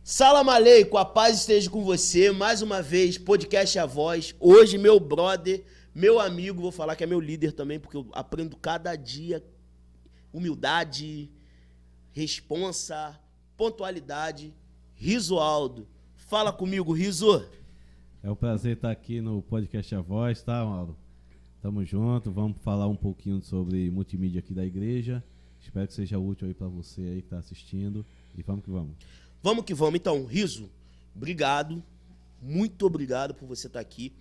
Salam aleikum, a paz esteja com você. Mais uma vez, podcast A Voz. Hoje, meu brother, meu amigo, vou falar que é meu líder também, porque eu aprendo cada dia humildade, responsa, pontualidade. Riso Aldo. Fala comigo, Riso. É um prazer estar aqui no podcast A Voz, tá, Mauro? Tamo junto, vamos falar um pouquinho sobre multimídia aqui da igreja. Espero que seja útil aí para você aí que tá assistindo. E vamos que vamos. Vamos que vamos. Então, Riso, obrigado. Muito obrigado por você estar aqui.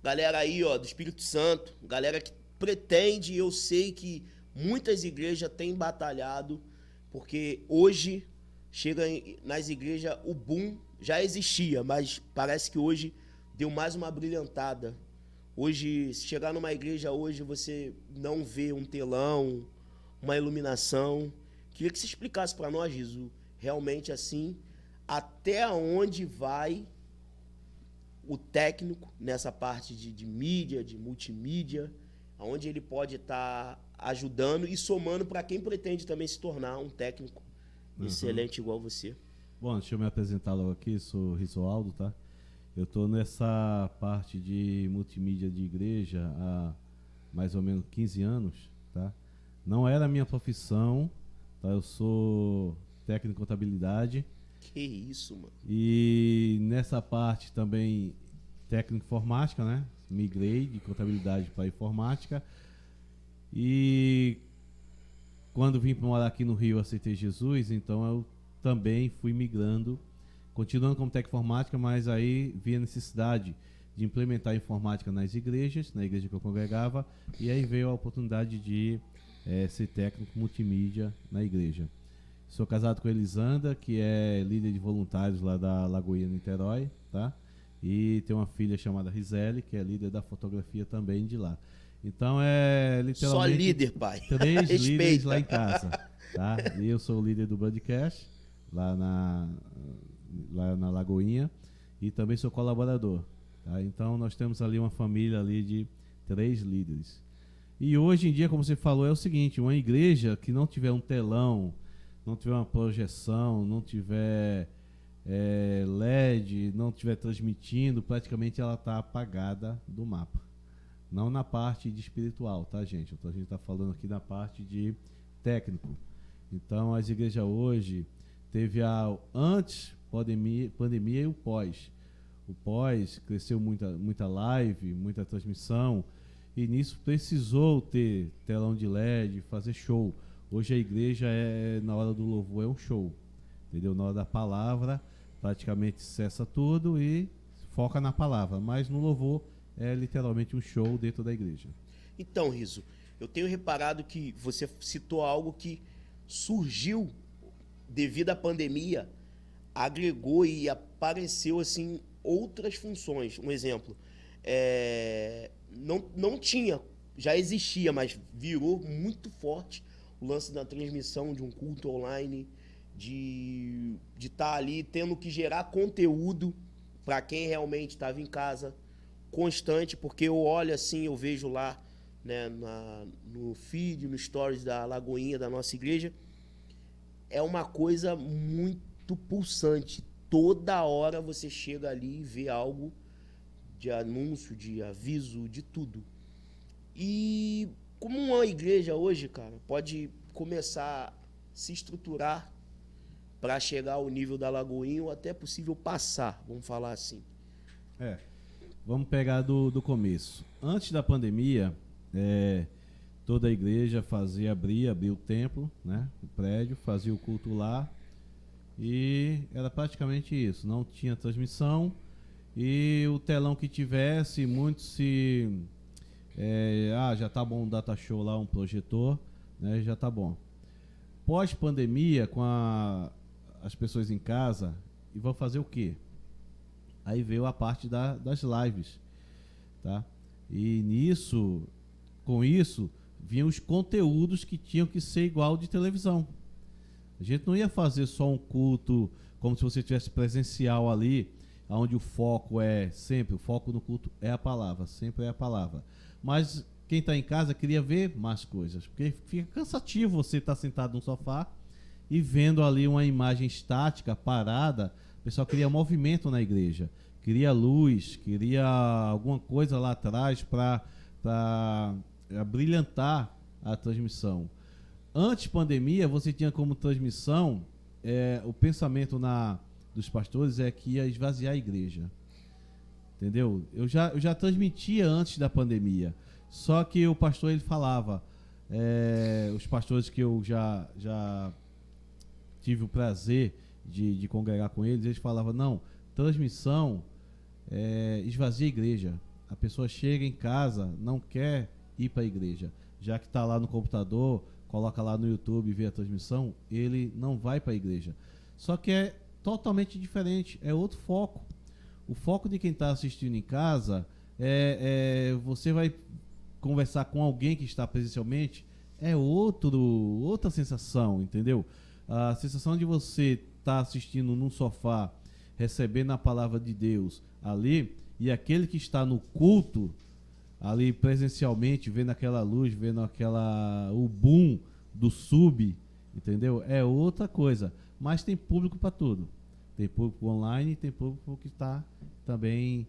Galera aí, ó, do Espírito Santo, galera que pretende, eu sei que muitas igrejas têm batalhado, porque hoje chega nas igrejas o boom já existia, mas parece que hoje deu mais uma brilhantada. Hoje, se chegar numa igreja hoje, você não vê um telão, uma iluminação. Queria que você explicasse para nós, Riso, realmente assim, até onde vai o técnico nessa parte de mídia, de multimídia, aonde ele pode estar ajudando e somando para quem pretende também se tornar um técnico excelente igual você. Bom, deixa eu me apresentar logo aqui, sou Risoaldo, tá? Eu tô nessa parte de multimídia de igreja há mais ou menos 15 anos, tá? Não era a minha profissão, tá? Eu sou técnico em contabilidade. Que isso, mano. E nessa parte também técnico em informática, né? Migrei de contabilidade para informática. E quando vim para morar aqui no Rio, aceitei Jesus, então eu também fui migrando, continuando como técnico em informática, mas aí vi a necessidade de implementar a informática nas igrejas, na igreja que eu congregava, e aí veio a oportunidade de ser técnico multimídia na igreja. Sou casado com a Elisandra, que é líder de voluntários lá da Lagoinha, Niterói, tá? E tem uma filha chamada Rizele, que é líder da fotografia também de lá. Então é literalmente Só líder, pai. 3 Respeita. líderes lá em casa, tá? E eu sou o líder do broadcast lá na Lagoinha e também sou colaborador, tá? Então nós temos ali uma família ali de 3 líderes. E hoje em dia, como você falou, é o seguinte: uma igreja que não tiver um telão, não tiver uma projeção, não tiver LED, não tiver transmitindo, praticamente ela está apagada do mapa. Não na parte de espiritual, tá, gente? Então a gente está falando aqui da parte de técnico. Então as igrejas hoje teve a antes pandemia e o pós. O pós cresceu muita live, muita transmissão, e nisso precisou ter telão de LED, fazer show. Hoje a igreja na hora do louvor é um show, entendeu? Na hora da palavra, praticamente cessa tudo e foca na palavra, mas no louvor é literalmente um show dentro da igreja. Então, Riso, eu tenho reparado que você citou algo que surgiu devido à pandemia, agregou e apareceu assim outras funções. Um exemplo, não tinha, já existia, mas virou muito forte o lance da transmissão de um culto online, de estar ali tendo que gerar conteúdo para quem realmente estava em casa, constante, porque eu olho assim, eu vejo lá, né, no feed, no stories da Lagoinha, da nossa igreja, é uma coisa muito pulsante. Toda hora você chega ali e vê algo de anúncio, de aviso, de tudo. E como uma igreja hoje, cara, pode começar a se estruturar para chegar ao nível da Lagoinha ou até possível passar, vamos falar assim. Vamos pegar do começo. Antes da pandemia, toda a igreja abria o templo, né, o prédio, fazia o culto lá, e era praticamente isso. Não tinha transmissão, e o telão que tivesse, muitos já tá bom um data show lá, um projetor, né, já tá bom. Pós-pandemia, com as pessoas em casa, e vão fazer o quê? Aí veio a parte das lives, tá? E com isso, vinham os conteúdos que tinham que ser igual de televisão. A gente não ia fazer só um culto como se você tivesse presencial ali, onde o foco no culto é a palavra, sempre é a palavra. Mas quem está em casa queria ver mais coisas, porque fica cansativo você estar sentado no sofá e vendo ali uma imagem estática, parada, o pessoal queria movimento na igreja, queria luz, queria alguma coisa lá atrás para brilhantar a transmissão. Antes pandemia, você tinha como transmissão, o pensamento dos pastores é que ia esvaziar a igreja. Entendeu? Eu já transmitia antes da pandemia. Só que o pastor, ele falava, os pastores que eu já tive o prazer de congregar com eles falavam, não, transmissão esvazia a igreja. A pessoa chega em casa, não quer ir para a igreja. Já que está lá no computador, coloca lá no YouTube e vê a transmissão, ele não vai para a igreja. Só que é totalmente diferente, é outro foco. O foco de quem está assistindo em casa você vai conversar com alguém que está presencialmente, outra sensação, entendeu? A sensação de você estar assistindo num sofá, recebendo a palavra de Deus ali, e aquele que está no culto, ali presencialmente, vendo aquela luz, vendo o boom do sub, entendeu? É outra coisa. Mas tem público para tudo. Tem público online, tem público que está também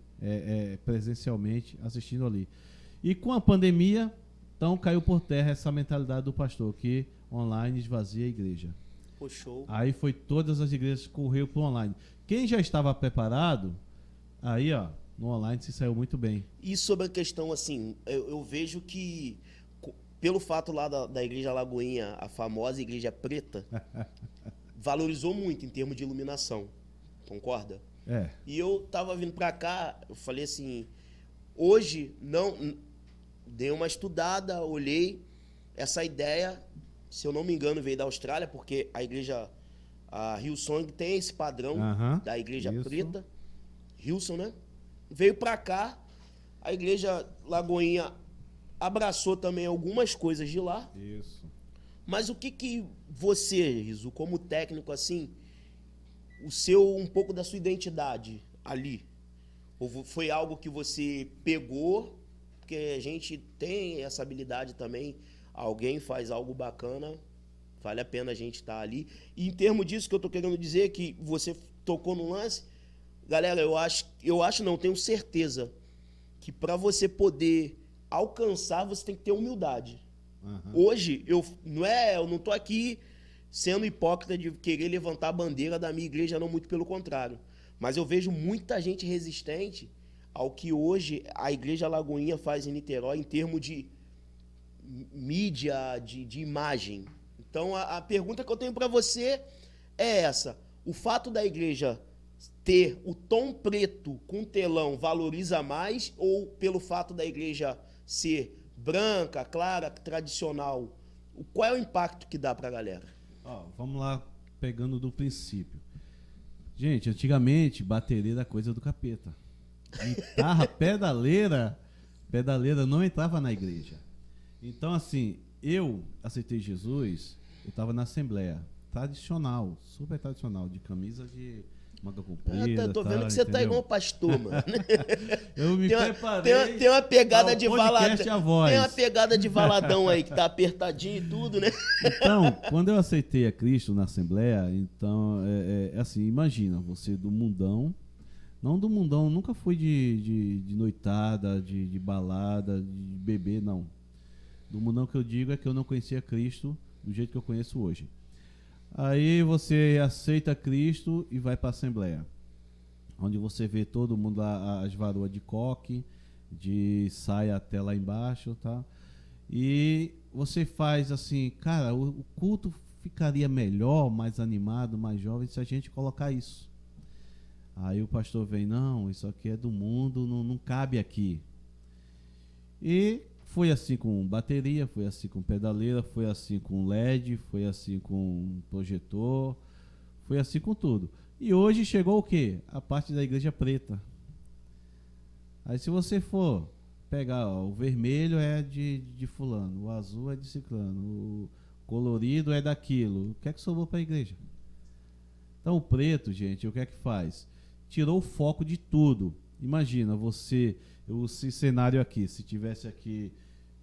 presencialmente assistindo ali. E com a pandemia, então caiu por terra essa mentalidade do pastor, que online esvazia a igreja. Pô, show. Aí foi todas as igrejas que correu para o online. Quem já estava preparado, aí no online se saiu muito bem. E sobre a questão, assim, eu vejo que, pelo fato lá da Igreja Lagoinha, a famosa Igreja Preta, valorizou muito em termos de iluminação. Concorda? E eu tava vindo pra cá, eu falei assim, hoje dei uma estudada, olhei, essa ideia, se eu não me engano, veio da Austrália, porque a Hillsong tem esse padrão da Igreja Preta, Hillsong, né? Veio pra cá, a Igreja Lagoinha abraçou também algumas coisas de lá. Isso. Mas o que você, Rizu, como técnico assim, um pouco da sua identidade ali? Ou foi algo que você pegou, porque a gente tem essa habilidade também, alguém faz algo bacana, vale a pena a gente estar ali. E em termos disso que eu tô querendo dizer, que você tocou no lance, galera, eu acho não, tenho certeza que para você poder alcançar, você tem que ter humildade. Hoje, eu não tô aqui sendo hipócrita de querer levantar a bandeira da minha igreja, não, muito pelo contrário. Mas eu vejo muita gente resistente ao que hoje a Igreja Lagoinha faz em Niterói em termos de mídia, de imagem. Então, a pergunta que eu tenho para você é essa. O fato da igreja ter o tom preto com telão valoriza mais, ou pelo fato da igreja ser branca, clara, tradicional? Qual é o impacto que dá para a galera? Vamos lá, pegando do princípio. Gente, antigamente, bateria era coisa do capeta. Guitarra, pedaleira não entrava na igreja. Então, assim, eu aceitei Jesus, eu estava na Assembleia tradicional, super tradicional, de camisa de manga comprida. Tô vendo que você tá igual um pastor, mano. Eu me preparei. Tem uma pegada de valadão. Tem uma pegada de valadão aí, que tá apertadinho e tudo, né? Então, quando eu aceitei a Cristo na Assembleia, então, assim, imagina, você do mundão, não do mundão, nunca fui de noitada, de balada, de beber, não. Do mundão que eu digo é que eu não conhecia Cristo do jeito que eu conheço hoje. Aí você aceita Cristo e vai para a Assembleia, onde você vê todo mundo lá, as varoas de coque, de saia até lá embaixo, tá? E você faz assim, cara, o culto ficaria melhor, mais animado, mais jovem, se a gente colocar isso. Aí o pastor vem, não, isso aqui é do mundo, não cabe aqui. E foi assim com bateria, foi assim com pedaleira, foi assim com LED, foi assim com projetor, foi assim com tudo. E hoje chegou o quê? A parte da igreja preta. Aí se você for pegar, o vermelho é de fulano, o azul é de ciclano, o colorido é daquilo. O que é que sobrou para a igreja? Então o preto, gente, o que é que faz? Tirou o foco de tudo. Imagina esse cenário aqui, se tivesse aqui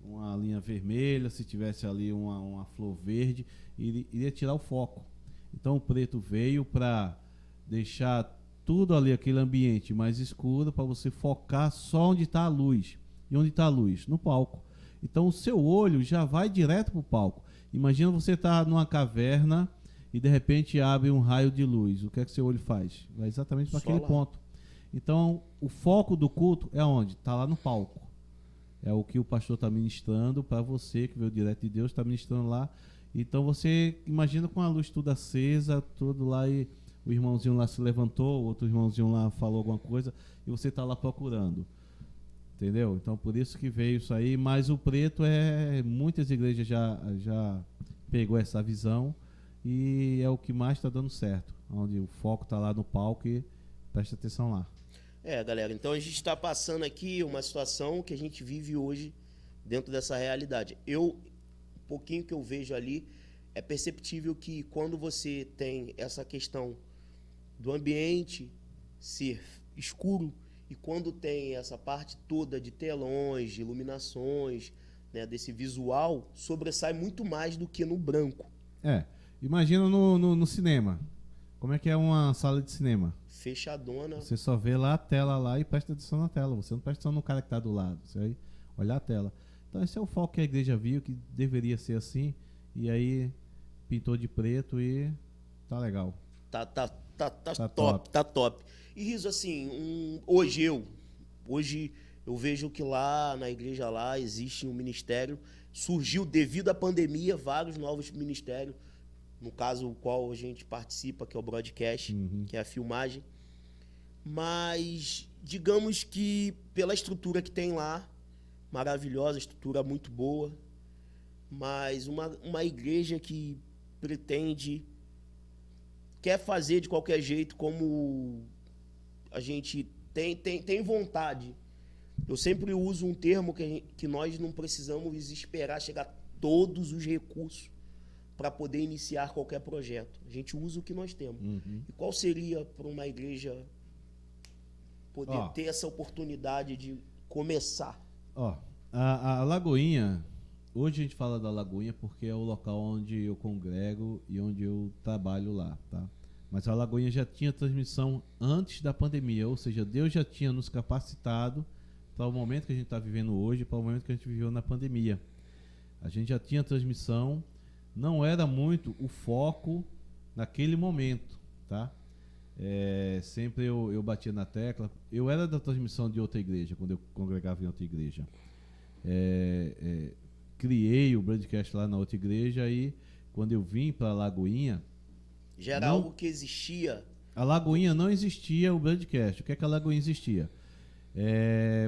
uma linha vermelha, se tivesse ali uma flor verde, iria tirar o foco. Então o preto veio para deixar tudo ali, aquele ambiente mais escuro, para você focar só onde está a luz. E onde está a luz? No palco. Então o seu olho já vai direto para o palco. Imagina você estar numa caverna e de repente abre um raio de luz. O que é que seu olho faz? Vai exatamente para aquele ponto. Então o foco do culto é onde? Está lá no palco. É o que o pastor está ministrando para você, que veio direto de Deus, está ministrando lá. Então você imagina com a luz toda acesa, tudo lá, e o irmãozinho lá se levantou, outro irmãozinho lá falou alguma coisa, e você está lá procurando. Entendeu? Então por isso que veio isso aí. Mas o preto muitas igrejas já pegou essa visão e é o que mais está dando certo. Onde o foco está lá no palco e presta atenção lá. Galera, então a gente está passando aqui uma situação que a gente vive hoje dentro dessa realidade. Um pouquinho que eu vejo ali, é perceptível que quando você tem essa questão do ambiente ser escuro e quando tem essa parte toda de telões, de iluminações, né, desse visual, sobressai muito mais do que no branco. Imagina no cinema. Como é que é uma sala de cinema? Fechadona. Você só vê lá a tela lá e presta atenção na tela. Você não presta atenção no cara que está do lado. Você vai olhar a tela. Então esse é o foco que a igreja viu, que deveria ser assim. E aí pintou de preto e tá legal. Tá top, tá top. E Riso, assim, hoje eu vejo que lá na igreja lá existe um ministério. Surgiu devido à pandemia vários novos ministérios. No caso, o qual a gente participa, que é o broadcast, que é a filmagem. Mas, digamos que pela estrutura que tem lá, maravilhosa, estrutura muito boa, mas uma igreja que quer fazer de qualquer jeito, como a gente tem vontade. Eu sempre uso um termo que nós não precisamos esperar chegar todos os recursos para poder iniciar qualquer projeto. A gente usa o que nós temos. E qual seria para uma igreja poder ter essa oportunidade de começar? A Lagoinha, hoje a gente fala da Lagoinha porque é o local onde eu congrego e onde eu trabalho lá, tá? Mas a Lagoinha já tinha transmissão antes da pandemia, ou seja, Deus já tinha nos capacitado para o momento que a gente está vivendo hoje, para o momento que a gente viveu na pandemia. A gente já tinha transmissão, não era muito o foco naquele momento, tá? Sempre eu batia na tecla. Eu era da transmissão de outra igreja, quando eu congregava em outra igreja. Criei o broadcast lá na outra igreja e quando eu vim para a Lagoinha... Já era algo que existia? A Lagoinha não existia o broadcast. O que é que a Lagoinha existia?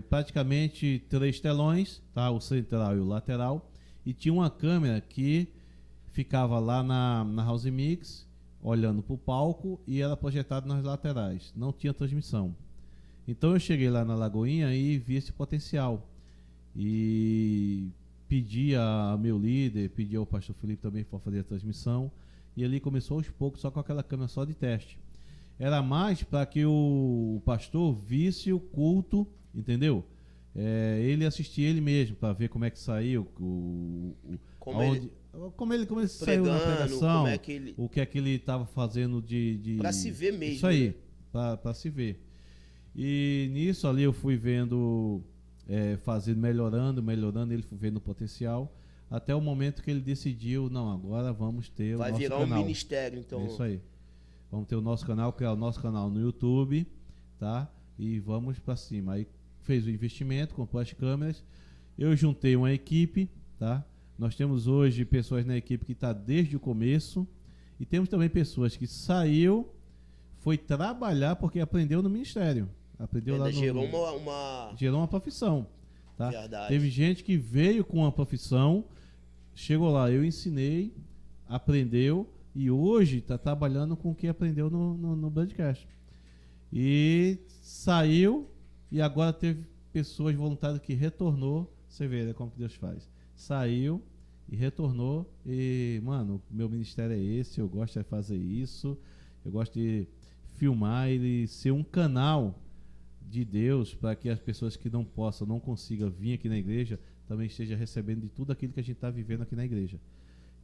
Praticamente 3 telões, tá? O central e o lateral. E tinha uma câmera que ficava lá na House Mix, olhando para o palco, e era projetado nas laterais. Não tinha transmissão. Então eu cheguei lá na Lagoinha e vi esse potencial. E pedi ao meu líder, pedi ao pastor Felipe também para fazer a transmissão. E ali começou aos poucos, só com aquela câmera só de teste. Era mais para que o pastor visse o culto, entendeu? Ele assistia ele mesmo, para ver como é que saiu, como ele saiu na pregação, o que é que ele estava fazendo para se ver mesmo. Isso aí, né? Para se ver. E nisso ali eu fui vendo, melhorando, ele foi vendo o potencial, até o momento que ele decidiu, não, agora vamos ter o nosso canal. Vai virar um ministério, então. É isso aí. Vamos ter o nosso canal, criar o nosso canal no YouTube, tá? E vamos para cima. Aí fez o investimento, comprou as câmeras. Eu juntei uma equipe, tá? Nós temos hoje pessoas na equipe que está desde o começo. E temos também pessoas que foi trabalhar porque aprendeu no ministério. Aprendeu lá gerou uma profissão, tá? Verdade. Teve gente que veio com uma profissão, chegou lá, eu ensinei, aprendeu e hoje está trabalhando com o que aprendeu no broadcast. E saiu e agora teve pessoas voluntárias que retornou. Você vê, né, como que Deus faz. Saiu e retornou e, mano, meu ministério é esse, eu gosto de fazer isso, eu gosto de filmar e ser um canal de Deus para que as pessoas que não consigam vir aqui na igreja também estejam recebendo de tudo aquilo que a gente está vivendo aqui na igreja.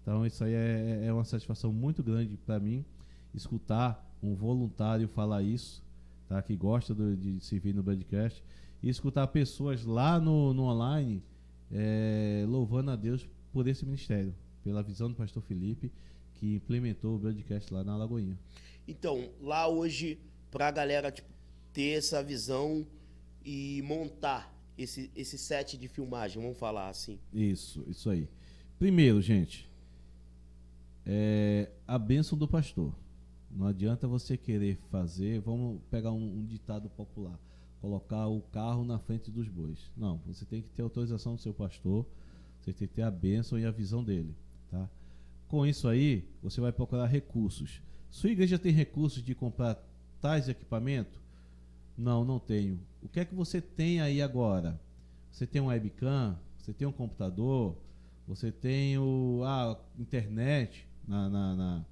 Então isso aí é uma satisfação muito grande para mim, escutar um voluntário falar isso, tá? Que gosta de servir no broadcast, e escutar pessoas lá no online louvando a Deus por esse ministério, pela visão do pastor Felipe, que implementou o broadcast lá na Lagoinha. Então, lá hoje, pra galera tipo, ter essa visão e montar esse set de filmagem, vamos falar assim. Isso aí. Primeiro, gente, a bênção do pastor. Não adianta você querer fazer, vamos pegar um ditado popular, colocar o carro na frente dos bois. Não, você tem que ter autorização do seu pastor, você tem que ter a bênção e a visão dele, tá? Com isso aí, você vai procurar recursos. Sua igreja tem recursos de comprar tais equipamentos? Não, não tenho. O que é que você tem aí agora? Você tem um webcam, você tem um computador, você tem a internet na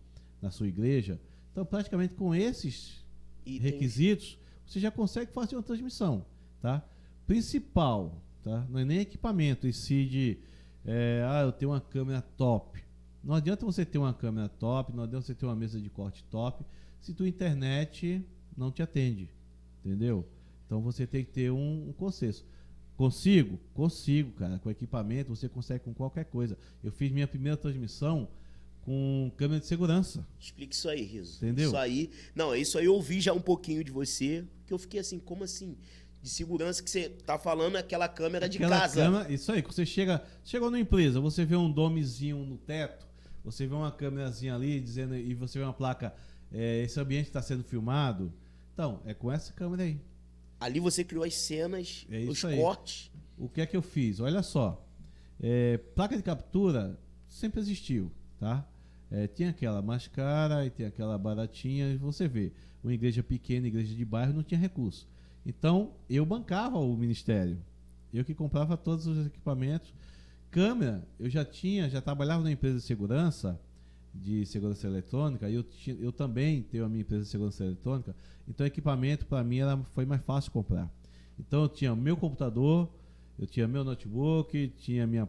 sua igreja. Então, praticamente com esses requisitos, você já consegue fazer uma transmissão, tá? Principal, tá? Não é nem equipamento em si de, eu tenho uma câmera top. Não adianta você ter uma câmera top, não adianta você ter uma mesa de corte top, se tua internet não te atende, entendeu? Então você tem que ter um consenso. Consigo, cara. Com equipamento você consegue com qualquer coisa. Eu fiz minha primeira transmissão com câmera de segurança. Explica isso aí, Riso. Entendeu? Isso aí eu ouvi já um pouquinho de você, que eu fiquei assim, como assim? De segurança que você tá falando aquela câmera de casa. Isso aí, que você chegou na empresa, você vê um domezinho no teto, você vê uma câmerazinha ali dizendo, e você vê uma placa, esse ambiente está sendo filmado. Então, é com essa câmera aí. Ali você criou as cenas, os cortes. O que é que eu fiz? Olha só, placa de captura sempre existiu, tá? Tinha aquela mais cara e tem aquela baratinha, e você vê, uma igreja pequena, igreja de bairro, não tinha recurso. Então, eu bancava o ministério. Eu que comprava todos os equipamentos. Câmera, eu já trabalhava na empresa de segurança eletrônica, e eu também tenho a minha empresa de segurança eletrônica, então equipamento para mim foi mais fácil comprar. Então eu tinha meu computador, eu tinha meu notebook, tinha minha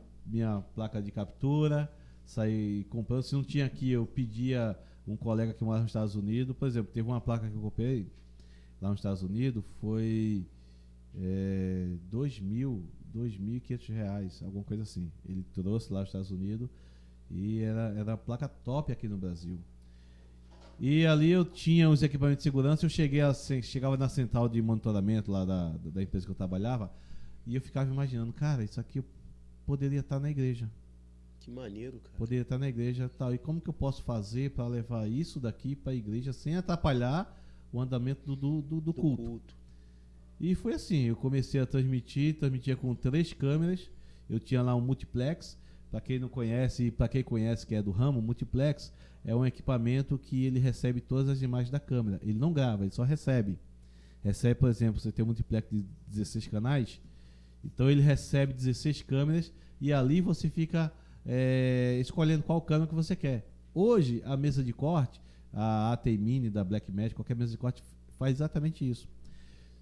placa de captura, saí comprando. Se não tinha aqui, eu pedia um colega que mora nos Estados Unidos. Por exemplo, teve uma placa que eu comprei lá nos Estados Unidos, foi R$2.500, alguma coisa assim. Ele trouxe lá nos Estados Unidos e era uma placa top aqui no Brasil. E ali eu tinha os equipamentos de segurança. Eu chegava na central de monitoramento lá da empresa que eu trabalhava, e eu ficava imaginando, cara, isso aqui eu poderia estar na igreja. Que maneiro, cara. Poderia estar na igreja, tal. E como que eu posso fazer para levar isso daqui para a igreja sem atrapalhar o andamento do culto? E foi assim, eu comecei a transmitia com 3 câmeras. Eu tinha lá um multiplex. Para quem não conhece, e para quem conhece que é do ramo, o multiplex é um equipamento que ele recebe todas as imagens da câmera. Ele não grava, ele só recebe. Recebe, por exemplo, você tem um multiplex de 16 canais, então ele recebe 16 câmeras e ali você fica escolhendo qual câmera que você quer. Hoje, a mesa de corte, a AT Mini da Blackmagic, qualquer mesa de corte faz exatamente isso.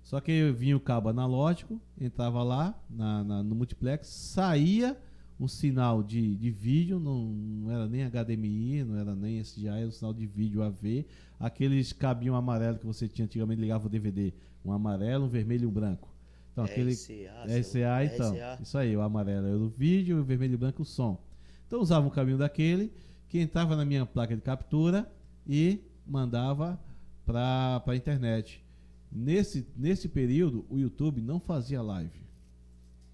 Só que vinha o cabo analógico, entrava lá no multiplex, saía um sinal de vídeo, não era nem HDMI, não era nem SDI, era um sinal de vídeo AV, aqueles cabinhos amarelos que você tinha antigamente, ligava o DVD, um amarelo, um vermelho e um branco. Então, aquele RCA, então, isso aí, o amarelo era o vídeo, o vermelho e o branco o som. Então, usava um caminho daquele, que entrava na minha placa de captura e mandava para a internet. Nesse período, o YouTube não fazia live,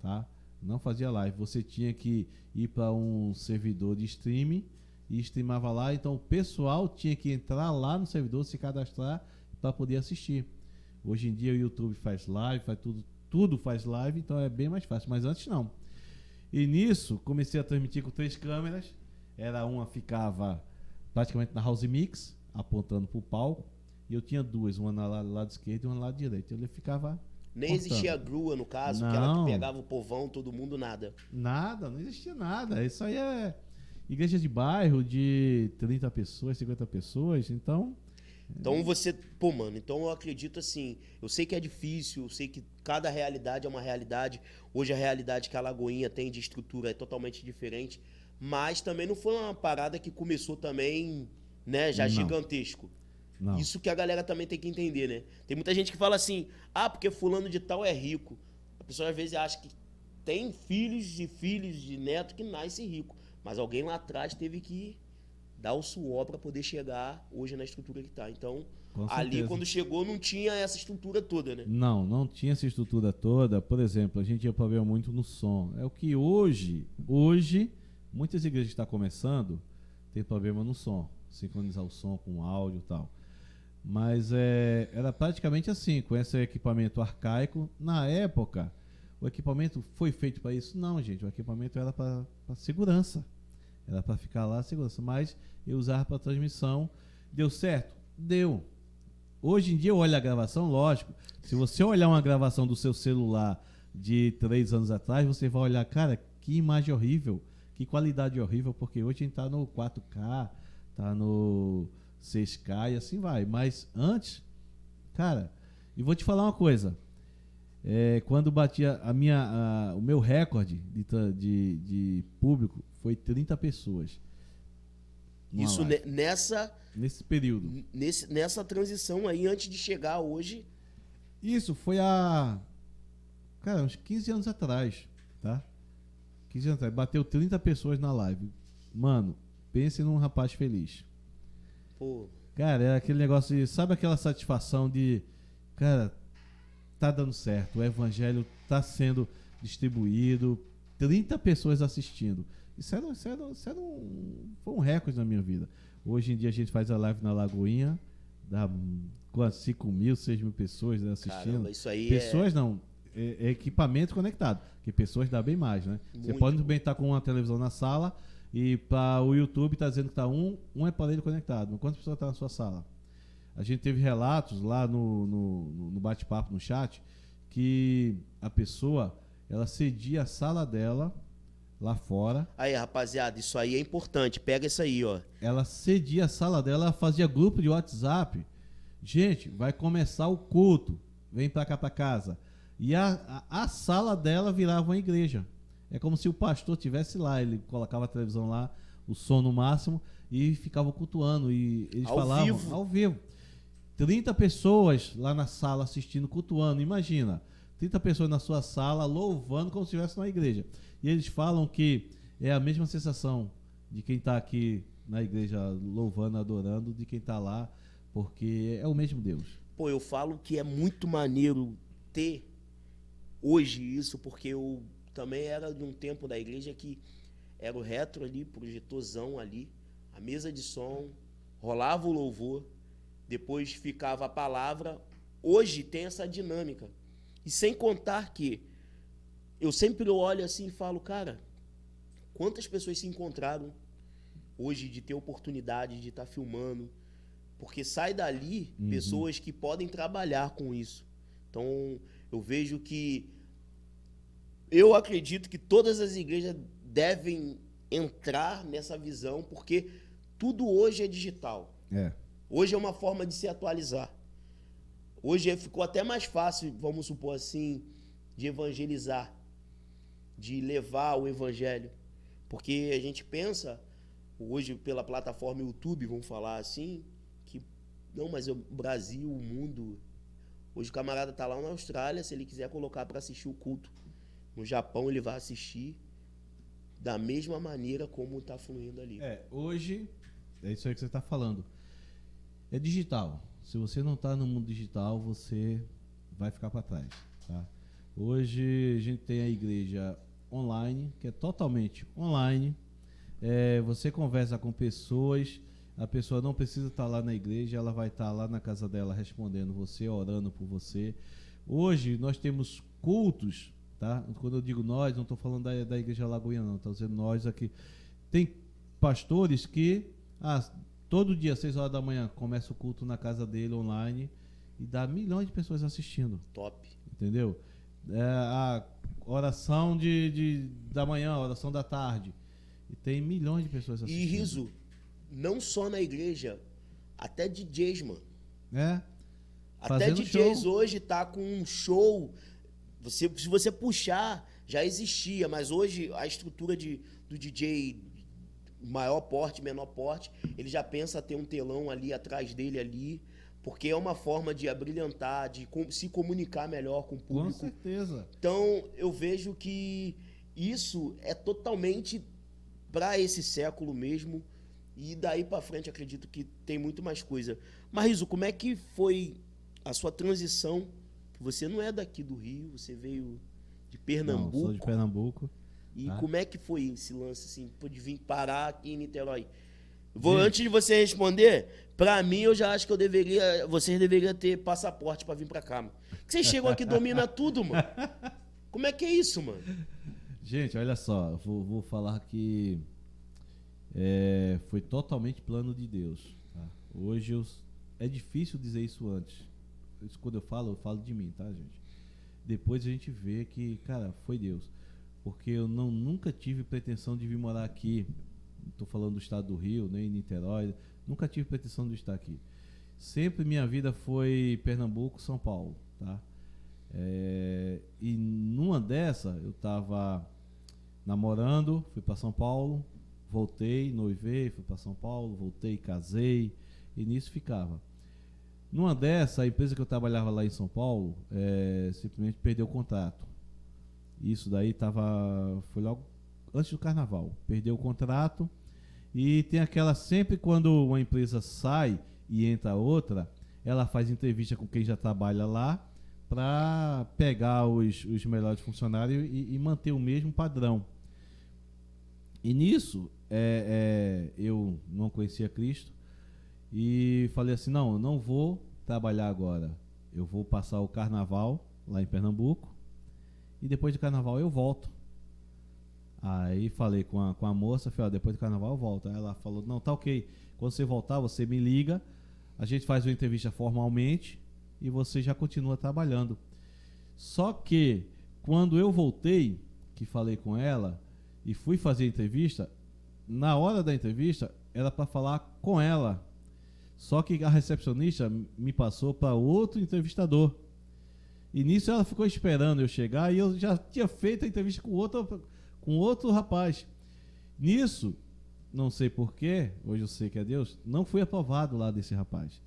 tá? Não fazia live, você tinha que ir para um servidor de streaming e streamava lá, então o pessoal tinha que entrar lá no servidor, se cadastrar para poder assistir. Hoje em dia o YouTube faz live, faz tudo faz live, então é bem mais fácil, mas antes não. E nisso comecei a transmitir com 3 câmeras, uma ficava praticamente na house mix, apontando para o palco, e eu tinha 2, uma no lado esquerdo e uma no lado direito. Ele ficava nem existia a grua, no caso, não. Aquela que pegava o povão, todo mundo, nada. Nada, não existia nada. Isso aí é igreja de bairro de 30 pessoas, 50 pessoas, então... Então você... mano, então eu acredito assim, eu sei que é difícil, eu sei que cada realidade é uma realidade. Hoje a realidade que a Lagoinha tem de estrutura é totalmente diferente, mas também não foi uma parada que começou também, né, já Não. gigantesco. Não. Isso que a galera também tem que entender, né? Tem muita gente que fala assim, porque fulano de tal é rico. A pessoa às vezes acha que tem filhos de neto que nasce rico. Mas alguém lá atrás teve que dar o suor para poder chegar hoje na estrutura que tá. Então, Com ali certeza. quando chegou não tinha essa estrutura toda, né? Não tinha essa estrutura toda. Por exemplo, a gente tinha problema muito no som. É o que hoje, muitas igrejas estão começando, tem problema no som. Sincronizar o som com o áudio e tal. Mas era praticamente assim, com esse equipamento arcaico. Na época, o equipamento foi feito para isso? Não, gente. O equipamento era para segurança. Era para ficar lá segurança. Mas eu usava para transmissão. Deu certo? Deu. Hoje em dia eu olho a gravação, lógico. Se você olhar uma gravação do seu celular de 3 anos atrás, você vai olhar, cara, que imagem horrível, que qualidade horrível, porque hoje a gente tá no 4K, tá no 6K e assim vai. Mas antes, cara, e vou te falar uma coisa. Quando batia o meu recorde de público foi 30 pessoas. Isso nesse período. Nessa transição aí, antes de chegar hoje. Isso foi uns 15 anos atrás, tá? 15 anos atrás. Bateu 30 pessoas na live. Mano, pense num rapaz feliz. Pô. Cara, é aquele negócio de... Sabe aquela satisfação de... Cara, tá dando certo. O evangelho tá sendo distribuído. 30 pessoas assistindo. Isso foi um recorde na minha vida. Hoje em dia a gente faz a live na Lagoinha, dá quase 5 mil, 6 mil pessoas, né, assistindo. Caramba, isso aí pessoas não, é equipamento conectado, que pessoas dá bem mais, né? Você pode bem estar com uma televisão na sala e para o YouTube tá dizendo que tá um aparelho conectado. Mas quantas pessoas estão na sua sala? A gente teve relatos lá no bate-papo, no chat, que a pessoa, ela cedia a sala dela lá fora. Aí, rapaziada, isso aí é importante. Pega isso aí, ó. Ela cedia a sala dela, ela fazia grupo de WhatsApp. Gente, vai começar o culto. Vem pra cá pra casa. E a sala dela virava uma igreja. É como se o pastor estivesse lá. Ele colocava a televisão lá, o som no máximo, e ficava cultuando. E eles falavam ao vivo. 30 pessoas lá na sala assistindo, cultuando. Imagina, 30 pessoas na sua sala louvando como se estivesse na igreja. E eles falam que é a mesma sensação de quem está aqui na igreja louvando, adorando, de quem está lá, porque é o mesmo Deus. Pô, eu falo que é muito maneiro ter hoje isso, porque eu também era de um tempo da igreja que era o retro ali, projetorzão ali, a mesa de som, rolava o louvor, depois ficava a palavra. Hoje tem essa dinâmica. E sem contar que eu sempre olho assim e falo, cara, quantas pessoas se encontraram hoje de ter oportunidade de estar filmando, porque sai dali pessoas que podem trabalhar com isso. Então, eu vejo que eu acredito que todas as igrejas devem entrar nessa visão, porque tudo hoje é digital. Hoje é uma forma de se atualizar. Hoje ficou até mais fácil, vamos supor assim, de evangelizar, de levar o evangelho. Porque a gente pensa, hoje pela plataforma YouTube, vamos falar assim, que não, mas o Brasil, o mundo... Hoje o camarada tá lá na Austrália, se ele quiser colocar para assistir o culto no Japão, ele vai assistir da mesma maneira como tá fluindo ali. Hoje, é isso aí que você tá falando. É digital. Se você não está no mundo digital, você vai ficar para trás, tá? Hoje a gente tem a igreja online, que é totalmente online. Você conversa com pessoas, a pessoa não precisa estar lá na igreja, ela vai estar lá na casa dela respondendo você, orando por você. Hoje nós temos cultos, tá? Quando eu digo nós, não estou falando da igreja Lagoinha, não, estou dizendo nós aqui. Tem pastores que todo dia, 6 horas da manhã, começa o culto na casa dele online e dá milhões de pessoas assistindo. Top. Entendeu? A oração da manhã, a oração da tarde. E tem milhões de pessoas assistindo. E Riso, não só na igreja, até DJs, mano. Até DJs show. Hoje tá com um show. Se você puxar, já existia, mas hoje a estrutura do DJ maior porte, menor porte, ele já pensa ter um telão ali atrás dele ali, porque é uma forma de abrilhantar, de se comunicar melhor com o público. Com certeza. Então, eu vejo que isso é totalmente para esse século mesmo, e daí para frente acredito que tem muito mais coisa. Marriso, como é que foi a sua transição? Você não é daqui do Rio, você veio de Pernambuco. Não, sou de Pernambuco. E tá? como é que foi esse lance, assim, de vir parar aqui em Niterói? Gente. Antes de você responder, pra mim eu já acho que vocês deveriam ter passaporte pra vir pra cá, mano. Porque vocês chegam aqui e dominam tudo, mano. Como é que é isso, mano? Gente, olha só, vou falar que foi totalmente plano de Deus. Tá? Hoje é difícil dizer isso antes. Isso quando eu falo de mim, tá, gente? Depois a gente vê que, cara, foi Deus. Porque eu nunca tive pretensão de vir morar aqui. Estou falando do estado do Rio, nem em Niterói. Nunca tive pretensão de estar aqui. Sempre minha vida foi Pernambuco, São Paulo, tá? E numa dessa eu estava namorando, fui para São Paulo, voltei, noivei, fui para São Paulo, voltei, casei, e nisso ficava. Numa dessa, a empresa que eu trabalhava lá em São Paulo simplesmente perdeu o contrato. Isso daí foi logo antes do carnaval. Perdeu o contrato, e tem aquela, sempre quando uma empresa sai e entra outra, ela faz entrevista com quem já trabalha lá para pegar os melhores funcionários e manter o mesmo padrão. E nisso, eu não conhecia Cristo e falei assim, não, eu não vou trabalhar agora. Eu vou passar o carnaval lá em Pernambuco e depois do carnaval eu volto. Aí falei com a moça, falei, depois do carnaval eu volto. Aí ela falou, não, tá ok. Quando você voltar, você me liga, a gente faz uma entrevista formalmente e você já continua trabalhando. Só que quando eu voltei, que falei com ela e fui fazer a entrevista, na hora da entrevista era para falar com ela. Só que a recepcionista me passou para outro entrevistador. E nisso ela ficou esperando eu chegar e eu já tinha feito a entrevista com outro rapaz. Nisso, não sei porquê, hoje eu sei que é Deus, não fui aprovado lá desse rapaz.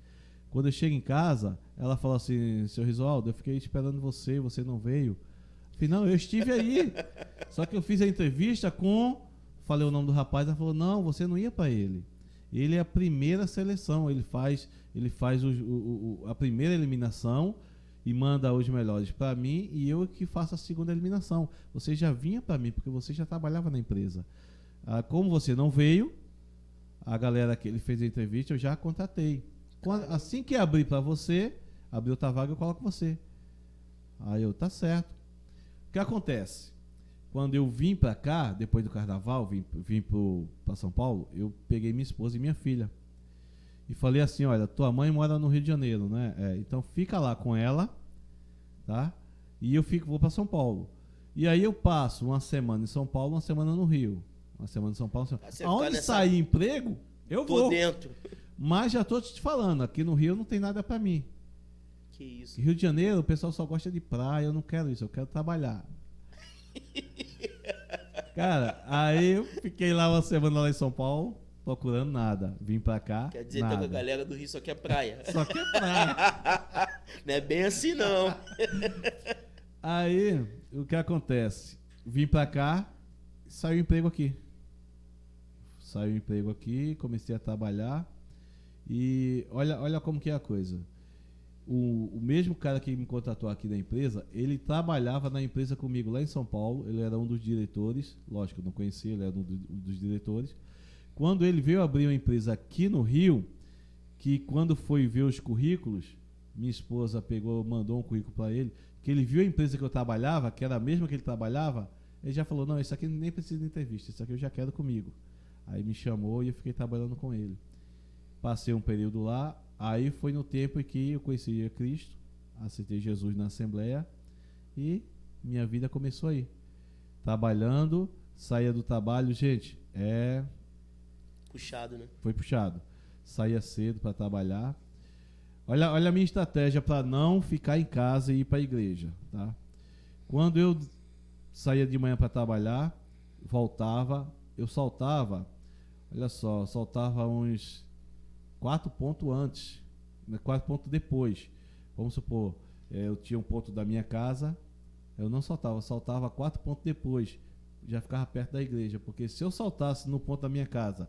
Quando eu chego em casa, ela falou assim, seu Risoldo, eu fiquei esperando você não veio. Eu falei, não, eu estive aí. Só que eu fiz a entrevista falei o nome do rapaz, ela falou, não, você não ia para ele. Ele é a primeira seleção, ele faz a primeira eliminação e manda os melhores para mim e eu que faço a segunda eliminação. Você já vinha para mim porque você já trabalhava na empresa. Como você não veio, a galera que ele fez a entrevista eu já contratei. Assim que abrir para você, abrir outra vaga, eu coloco você. Aí tá certo. O que acontece? Quando eu vim para cá, depois do carnaval, vim para São Paulo, eu peguei minha esposa e minha filha. E falei assim, olha, tua mãe mora no Rio de Janeiro, né? Então fica lá com ela, tá? E vou para São Paulo. E aí eu passo uma semana em São Paulo, uma semana no Rio. Uma semana em São Paulo, aonde sair emprego, eu vou. Tô dentro. Mas já tô te falando, aqui no Rio não tem nada para mim. Que isso. Rio de Janeiro, o pessoal só gosta de praia, eu não quero isso, eu quero trabalhar. Cara, aí eu fiquei lá uma semana lá em São Paulo, procurando nada. Vim pra cá, Quer dizer, nada. que a galera do Rio só quer praia. Só que é praia. Não é bem assim, não. Aí, o que acontece? Vim pra cá, saiu o emprego aqui. Saiu o emprego aqui, comecei a trabalhar. E olha como que é a coisa. O mesmo cara que me contratou aqui da empresa, ele trabalhava na empresa comigo lá em São Paulo, ele era um dos diretores, lógico, eu não conhecia, ele era um dos diretores. Quando ele veio abrir uma empresa aqui no Rio, que quando foi ver os currículos, minha esposa mandou um currículo para ele, que ele viu a empresa que eu trabalhava, que era a mesma que ele trabalhava, ele já falou, não, isso aqui nem precisa de entrevista, isso aqui eu já quero comigo. Aí me chamou e eu fiquei trabalhando com ele. Passei um período lá. Aí foi no tempo em que eu conheci a Cristo, aceitei Jesus na Assembleia e minha vida começou aí. Trabalhando, saía do trabalho, gente, Puxado, né? foi puxado. Saía cedo para trabalhar. Olha a minha estratégia para não ficar em casa e ir para a igreja, tá? Quando eu saía de manhã para trabalhar, voltava, eu saltava Olha só, soltava uns 4 pontos antes, né, 4 pontos depois. Vamos supor, eu tinha um ponto da minha casa, eu não soltava, soltava 4 pontos depois. Já ficava perto da igreja, porque se eu soltasse no ponto da minha casa,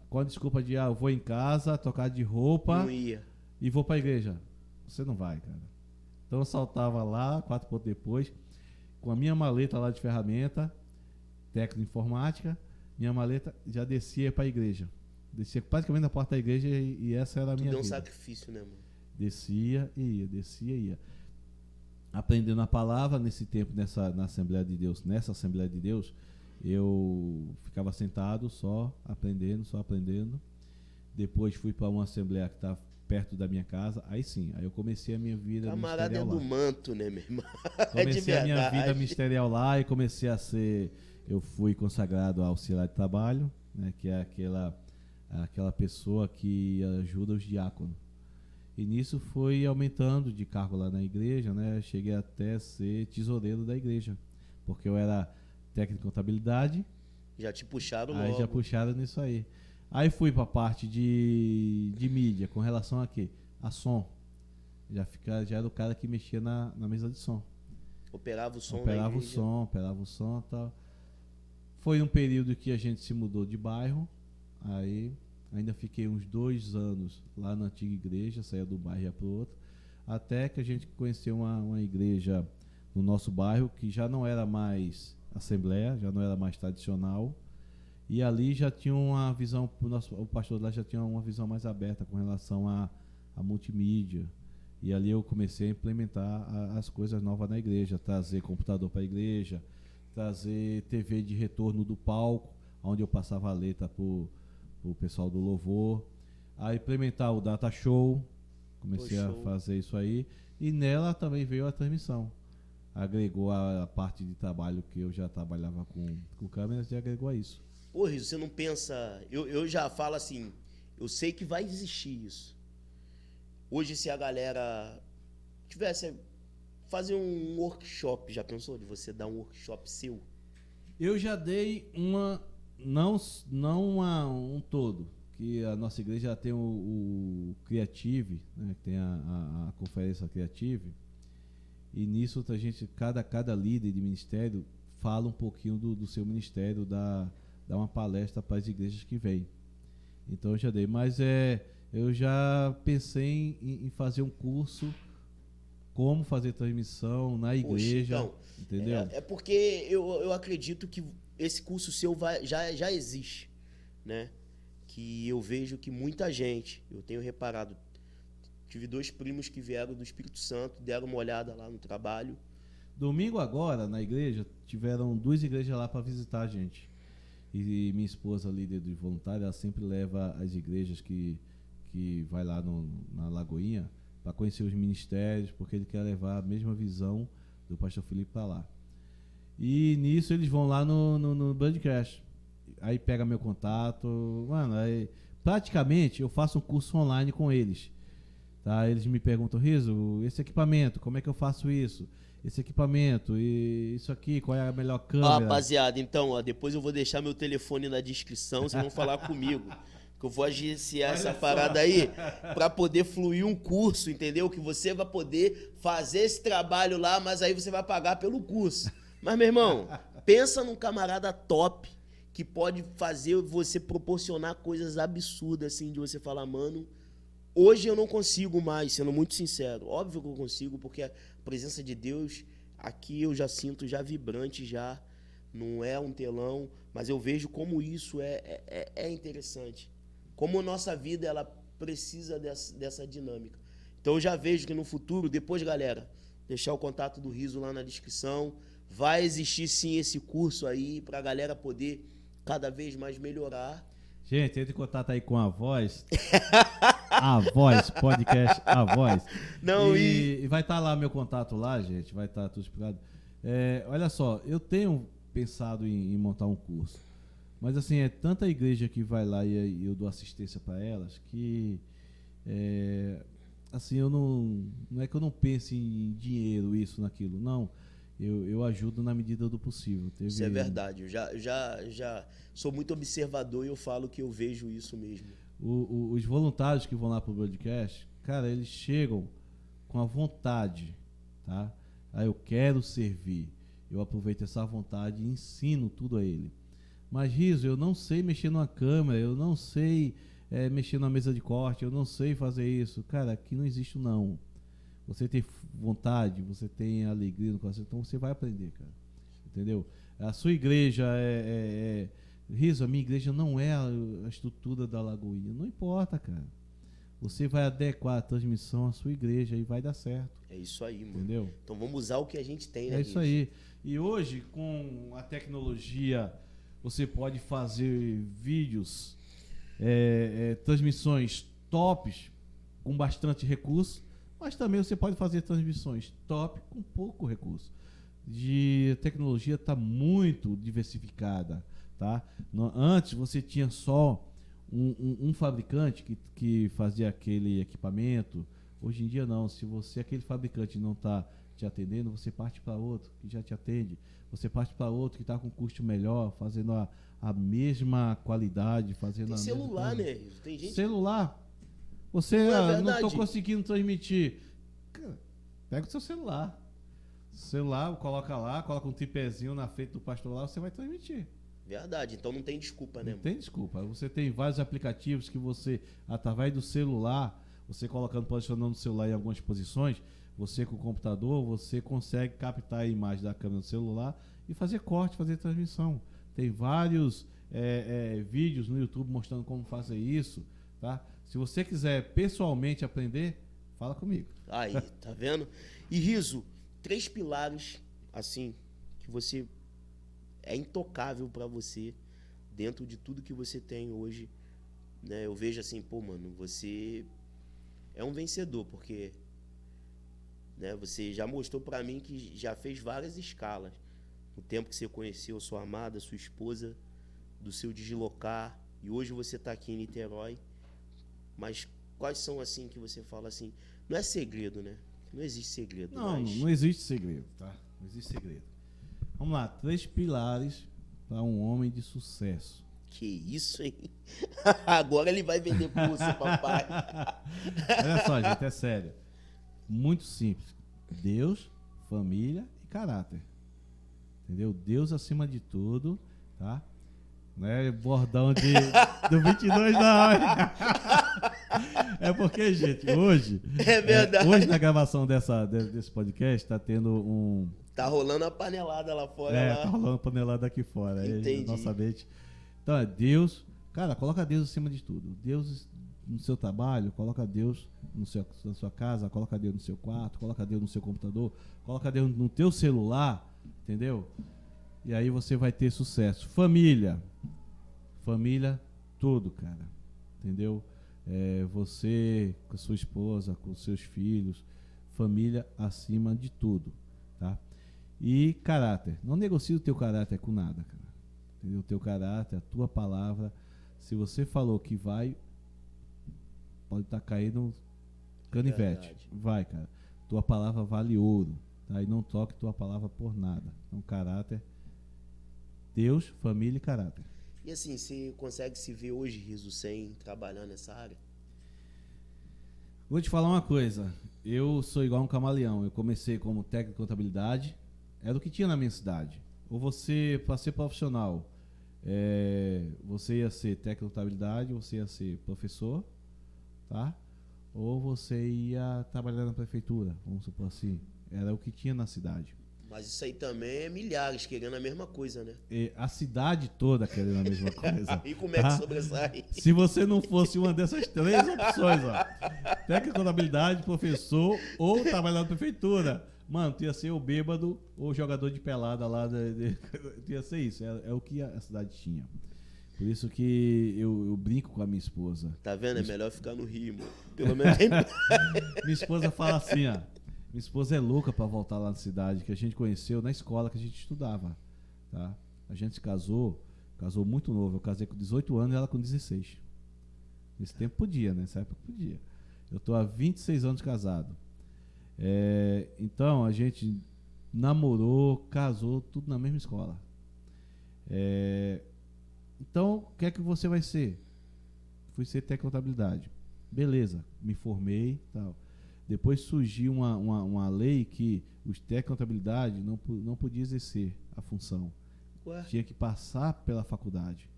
com a desculpa de, eu vou em casa, trocar de roupa Não ia. e vou pra igreja, você não vai, cara. Então eu saltava lá, 4 pontos depois, com a minha maleta lá de ferramenta, técnico de informática, minha maleta já descia pra igreja. Descia praticamente na porta da igreja e essa era a minha Tudo é um vida. sacrifício, né, mano? Descia e ia, descia e ia. Aprendendo a palavra nesse tempo, na Assembleia de Deus, eu ficava sentado só aprendendo. Depois fui para uma assembleia que está perto da minha casa. Aí sim, aí eu comecei a minha vida Camarada é ministerial do lá. manto, né, meu irmão? Comecei a minha vida verdade. ministerial lá e comecei a ser. Eu fui consagrado a auxiliar de trabalho, né, que é aquela pessoa que ajuda os diáconos. E nisso foi aumentando de cargo lá na igreja, né? Cheguei até ser tesoureiro da igreja, porque eu era técnico de contabilidade. Já te puxaram Aí logo. já puxaram nisso aí. Aí fui para a parte de mídia, com relação a quê? A som. Já era o cara que mexia na mesa de som. Operava o som Operava na o igreja. som, e tal. Foi um período que a gente se mudou de bairro. Aí ainda fiquei uns 2 anos lá na antiga igreja, saía do bairro e ia para o outro. Até que a gente conheceu uma igreja no nosso bairro que já não era mais assembleia, já não era mais tradicional. E ali já tinha uma visão, o pastor lá já tinha uma visão mais aberta com relação a multimídia. E ali eu comecei a implementar as coisas novas na igreja, trazer computador para a igreja, trazer TV de retorno do palco, onde eu passava a letra para o pessoal do louvor, a implementar o data show, comecei a fazer isso aí, e nela também veio a transmissão. Agregou a parte de trabalho que eu já trabalhava com câmeras e agregou a isso. Pô, Riso, você não pensa... Eu já falo assim, eu sei que vai existir isso. Hoje, se a galera tivesse... Fazer um workshop, já pensou de você dar um workshop seu? Eu já dei não um todo, que a nossa igreja já tem o Creative, né, que tem a conferência Creative, e nisso a gente, cada líder de ministério fala um pouquinho do seu ministério, dá uma palestra para as igrejas que vêm. Então eu já dei, mas eu já pensei em fazer um curso como fazer transmissão na igreja. Poxa, então, entendeu? É porque eu acredito que esse curso seu já existe, né? Que eu vejo que muita gente, eu tenho reparado, tive 2 primos que vieram do Espírito Santo, deram uma olhada lá no trabalho. Domingo agora, na igreja, tiveram 2 igrejas lá para visitar a gente. E minha esposa, líder de voluntário, ela sempre leva as igrejas que vai lá na Lagoinha para conhecer os ministérios, porque ele quer levar a mesma visão do pastor Felipe para lá. E nisso eles vão lá no Broadcast. Aí pega meu contato. Mano, aí praticamente eu faço um curso online com eles. Tá? Eles me perguntam, Riso, esse equipamento, como é que eu faço isso? Esse equipamento, e isso aqui, qual é a melhor câmera? Rapaziada, então, depois eu vou deixar meu telefone na descrição, vocês vão falar comigo. Que eu vou agenciar essa parada aí para poder fluir um curso, entendeu? Que você vai poder fazer esse trabalho lá, mas aí você vai pagar pelo curso. Mas, meu irmão, pensa num camarada top que pode fazer você proporcionar coisas absurdas, assim, de você falar, mano, hoje eu não consigo mais, sendo muito sincero. Óbvio que eu consigo, porque a presença de Deus aqui eu já sinto já vibrante, já não é um telão, mas eu vejo como isso é interessante. Como a nossa vida ela precisa dessa dinâmica. Então eu já vejo que no futuro, depois, galera, deixar o contato do Riso lá na descrição, vai existir sim esse curso aí para a galera poder cada vez mais melhorar. Gente, entre em contato aí com a Voz. A Voz, podcast A Voz. Não, e vai estar lá meu contato lá, gente, vai estar tudo explicado. Olha só, eu tenho pensado em montar um curso. Mas assim, é tanta igreja que vai lá e eu dou assistência para elas que assim, eu não é que eu não pense em dinheiro, isso, naquilo, não. eu ajudo na medida do possível. Isso é verdade. Eu já sou muito observador e eu falo que eu vejo isso mesmo. Os voluntários que vão lá pro broadcast, cara, eles chegam com a vontade, tá? Aí eu quero servir. Eu aproveito essa vontade e ensino tudo a ele. Mas, Riso, eu não sei mexer numa câmera, eu não sei mexer na mesa de corte, eu não sei fazer isso. Cara, aqui não existe não. Você tem vontade, você tem alegria no coração, então você vai aprender, cara. Entendeu? A sua igreja Riso, a minha igreja não é a estrutura da Lagoinha. Não importa, cara. Você vai adequar a transmissão à sua igreja e vai dar certo. É isso aí, mano. Entendeu? Então vamos usar o que a gente tem, né? É isso aí. E hoje, com a tecnologia, você pode fazer vídeos, transmissões tops com bastante recurso, mas também você pode fazer transmissões top com pouco recurso. A tecnologia está muito diversificada, tá? Antes você tinha só um fabricante que fazia aquele equipamento. Hoje em dia não. Se aquele fabricante não está te atendendo, você parte para outro que já te atende. Você parte para outro que está com custo melhor, fazendo a mesma qualidade, fazendo tem a celular, mesma... né? Tem gente... Celular. Você não estou conseguindo transmitir. Cara, pega o seu celular. Celular, coloca lá, coloca um tripézinho na frente do pastor lá, você vai transmitir. Verdade, então não tem desculpa, né? Não tem desculpa. Você tem vários aplicativos que você, através do celular, você colocando, posicionando o celular em algumas posições, você com o computador, você consegue captar a imagem da câmera do celular e fazer corte, fazer transmissão. Tem vários vídeos no YouTube mostrando como fazer isso, tá? Se você quiser pessoalmente aprender, fala comigo. Aí, tá vendo? E Riso, 3 pilares, assim, que você é intocável pra você dentro de tudo que você tem hoje, né? Eu vejo assim, pô, mano, você é um vencedor, porque, né, você já mostrou pra mim que já fez várias escalas. No tempo que você conheceu sua amada, sua esposa, do seu deslocar, e hoje você tá aqui em Niterói. Mas quais são, assim, que você fala assim, não é segredo, né? Não existe segredo. Não existe segredo, tá? Não existe segredo. Vamos lá, 3 pilares para um homem de sucesso. Que isso, hein? Agora ele vai vender pulsa, papai. Olha só, gente, é sério. Muito simples. Deus, família e caráter. Entendeu? Deus acima de tudo, tá? Não é bordão do 22 não. É porque, gente, hoje... É verdade. Hoje na gravação desse podcast tá tendo Tá rolando a panelada lá fora. Tá rolando panelada aqui fora. Entendi. Nossa mente. Então é Deus. Cara, coloca Deus acima de tudo. Deus no seu trabalho, coloca Deus na sua casa, coloca Deus no seu quarto, coloca Deus no seu computador, coloca Deus no teu celular, entendeu? E aí você vai ter sucesso. Família, tudo, cara, entendeu? Você com a sua esposa, com os seus filhos, família acima de tudo, tá? E caráter, não negocie o teu caráter com nada, cara. Entendeu? O teu caráter, a tua palavra, se você falou que vai, pode estar caindo canivete. Verdade. Vai, cara. Tua palavra vale ouro, tá? E não troque tua palavra por nada. Então, caráter, Deus, família e caráter. E assim, você consegue se ver hoje, Riso, sem trabalhar nessa área? Vou te falar uma coisa. Eu sou igual um camaleão. Eu comecei como técnico de contabilidade. Era o que tinha na minha cidade. Ou você, para ser profissional, você ia ser técnico de contabilidade, você ia ser professor, tá? Ou você ia trabalhar na prefeitura, vamos supor assim. Era o que tinha na cidade. Mas isso aí também é milhares querendo a mesma coisa, né? A cidade toda querendo a mesma coisa. E como é que sobressai? Se você não fosse uma dessas 3 opções, ó, técnico de contabilidade, professor ou trabalhar na prefeitura, mano, tu ia ser o bêbado ou jogador de pelada lá, tu ia ser isso, é o que a cidade tinha. Por isso que eu brinco com a minha esposa. Tá vendo? É melhor ficar no Rio, mano. Pelo menos tem... Minha esposa fala assim, ó. Minha esposa é louca pra voltar lá na cidade, que a gente conheceu na escola que a gente estudava, tá? A gente se casou muito novo. Eu casei com 18 anos e ela com 16. Nesse tempo podia, né? Nessa época podia. Eu tô há 26 anos casado. Então, a gente namorou, casou, tudo na mesma escola. Então, o que é que você vai ser? Fui ser técnico de contabilidade. Beleza, me formei, tal. Depois surgiu uma lei que os técnicos de contabilidade não podiam exercer a função. Ué? Tinha que passar pela faculdade.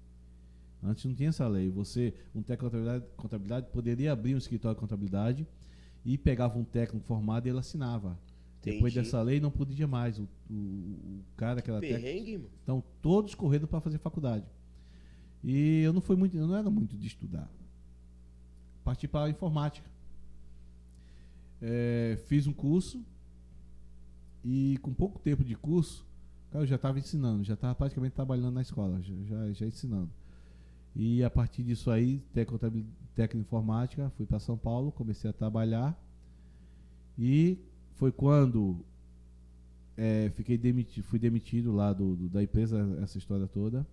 Antes não tinha essa lei. Um técnico de contabilidade poderia abrir um escritório de contabilidade e pegava um técnico formado e ele assinava. Entendi. Depois dessa lei não podia mais. O cara que era Perrengue, mano. Então todos correndo para fazer faculdade. E eu não era muito de estudar. Parti para a informática. Fiz um curso e com pouco tempo de curso, cara, eu já estava ensinando, já estava praticamente trabalhando na escola, já ensinando. E a partir disso aí, técnico de informática, fui para São Paulo, comecei a trabalhar e foi quando fui demitido lá da empresa, essa história toda.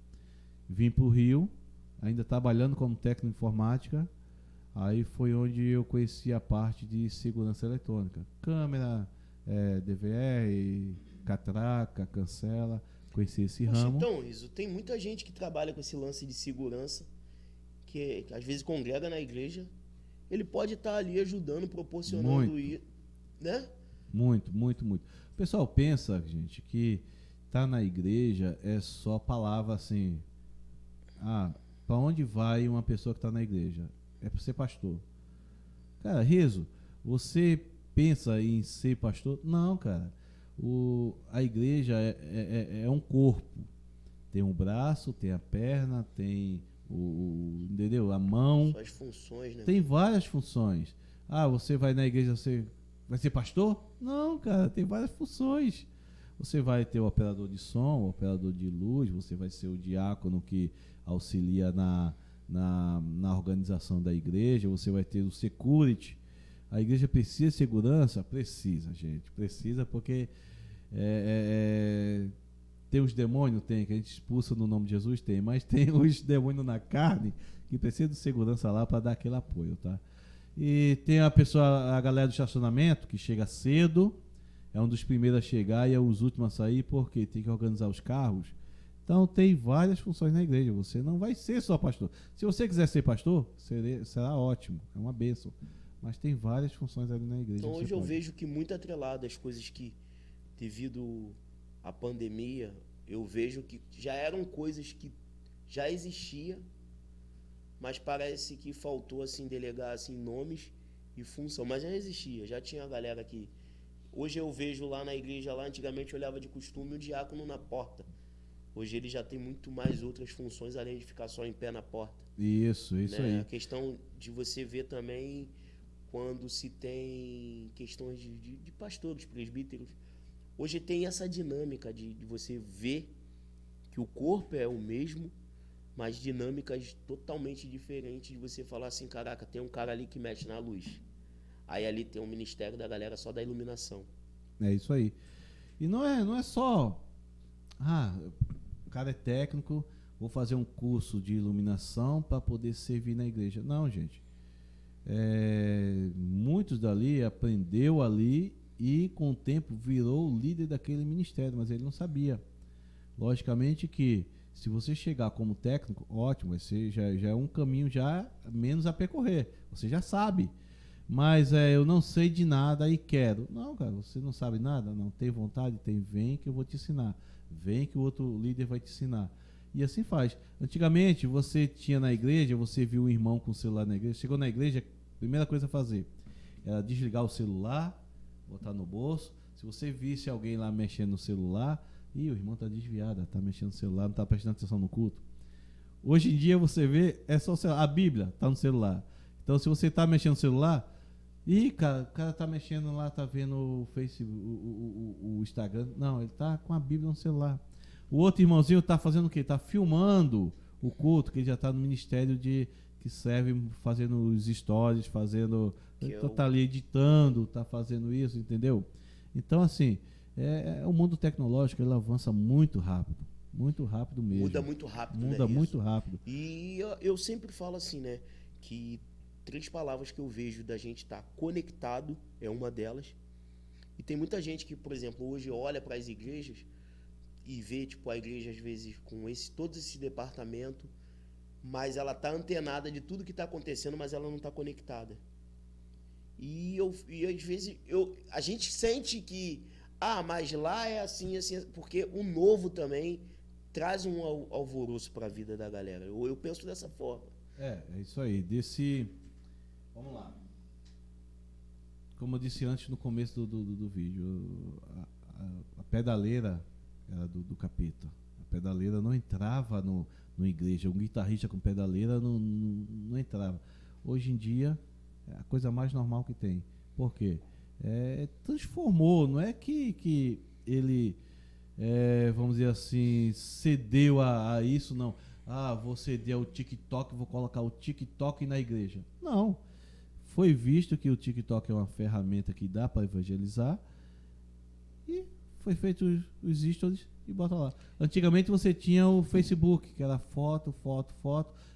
Vim para o Rio, ainda trabalhando como técnico de informática. Aí foi onde eu conheci a parte de segurança eletrônica. Câmera, DVR, catraca, cancela. Conheci esse ramo. Então, Riso, tem muita gente que trabalha com esse lance de segurança, que às vezes congrega na igreja. Ele pode estar ali ajudando, proporcionando isso, né? Muito, muito, muito. O pessoal pensa, gente, que tá na igreja é só palavra assim. Para onde vai uma pessoa que está na igreja? É para ser pastor. Cara, Riso, você pensa em ser pastor? Não, cara. A igreja é um corpo. Tem um braço, tem a perna, tem entendeu? A mão. Suas funções, né? Tem várias funções. Você vai na igreja, você vai ser pastor? Não, cara, tem várias funções. Você vai ter o operador de som, o operador de luz, você vai ser o diácono que auxilia na organização da igreja, você vai ter o security. A igreja precisa de segurança? Precisa, gente. Precisa porque tem os demônios? Tem, que a gente expulsa no nome de Jesus? Tem, mas tem os demônios na carne que precisam de segurança lá para dar aquele apoio, tá? E tem a galera do estacionamento que chega cedo, é um dos primeiros a chegar e é os últimos a sair porque tem que organizar os carros. Então tem várias funções na igreja. Você não vai ser só pastor. Se você quiser ser pastor, será ótimo, é uma bênção. Mas tem várias funções ali na igreja. Então hoje eu vejo que muito atrelado às coisas que, devido à pandemia, eu vejo que já eram coisas que já existia, mas parece que faltou assim delegar assim nomes e função. Mas já existia, já tinha a galera que hoje eu vejo lá na igreja, lá antigamente eu olhava de costume o diácono na porta. Hoje ele já tem muito mais outras funções além de ficar só em pé na porta. Isso né? aí. A questão de você ver também quando se tem questões de pastores, presbíteros. Hoje tem essa dinâmica de você ver que o corpo é o mesmo, mas dinâmicas totalmente diferentes de você falar assim, caraca, tem um cara ali que mexe na luz. Aí ali tem um ministério da galera só da iluminação. É isso aí. E não é só... o cara é técnico, vou fazer um curso de iluminação para poder servir na igreja. Não, gente. Muitos dali aprendeu ali e com o tempo virou o líder daquele ministério, mas ele não sabia. Logicamente que se você chegar como técnico, ótimo, você já é um caminho já menos a percorrer. Você já sabe. Mas eu não sei de nada e quero. Não, cara, você não sabe nada? Não tem vontade? Vem que eu vou te ensinar. Vem que o outro líder vai te ensinar. E assim faz. Antigamente, você tinha na igreja, você viu um irmão com o celular na igreja. Chegou na igreja, a primeira coisa a fazer era desligar o celular, botar no bolso. Se você visse alguém lá mexendo no celular, o irmão está desviado, está mexendo no celular, não está prestando atenção no culto. Hoje em dia você vê, é só o celular. A Bíblia está no celular. Então, se você está mexendo no celular, cara, o cara tá mexendo lá, tá vendo o Facebook, o Instagram. Não, ele tá com a Bíblia no celular. O outro irmãozinho tá fazendo o quê? Tá filmando o culto, que ele já tá no ministério que serve fazendo os stories, tá ali editando, tá fazendo isso, entendeu? Então, assim, o mundo tecnológico, ele avança muito rápido mesmo. Muda muito rápido, Muda né, muito rápido. E eu sempre falo assim, né, que 3 palavras que eu vejo da gente estar conectado é uma delas. E tem muita gente que, por exemplo, hoje olha para as igrejas e vê, tipo, a igreja às vezes com todos esses departamentos, mas ela tá antenada de tudo que está acontecendo, mas ela não está conectada. E às vezes a gente sente que, mas lá é assim, assim, porque o novo também traz um alvoroço para a vida da galera. Eu penso dessa forma. É isso aí. Vamos lá. Como eu disse antes no começo do vídeo, a pedaleira era do capeta. A pedaleira não entrava no igreja. Um guitarrista com pedaleira não entrava. Hoje em dia é a coisa mais normal que tem. Por quê? Transformou, não é que ele, vamos dizer assim, cedeu a isso, não. Vou ceder ao TikTok, vou colocar o TikTok na igreja. Não. Foi visto que o TikTok é uma ferramenta que dá para evangelizar e foi feito os stories e bota lá. Antigamente você tinha o Facebook, que era foto,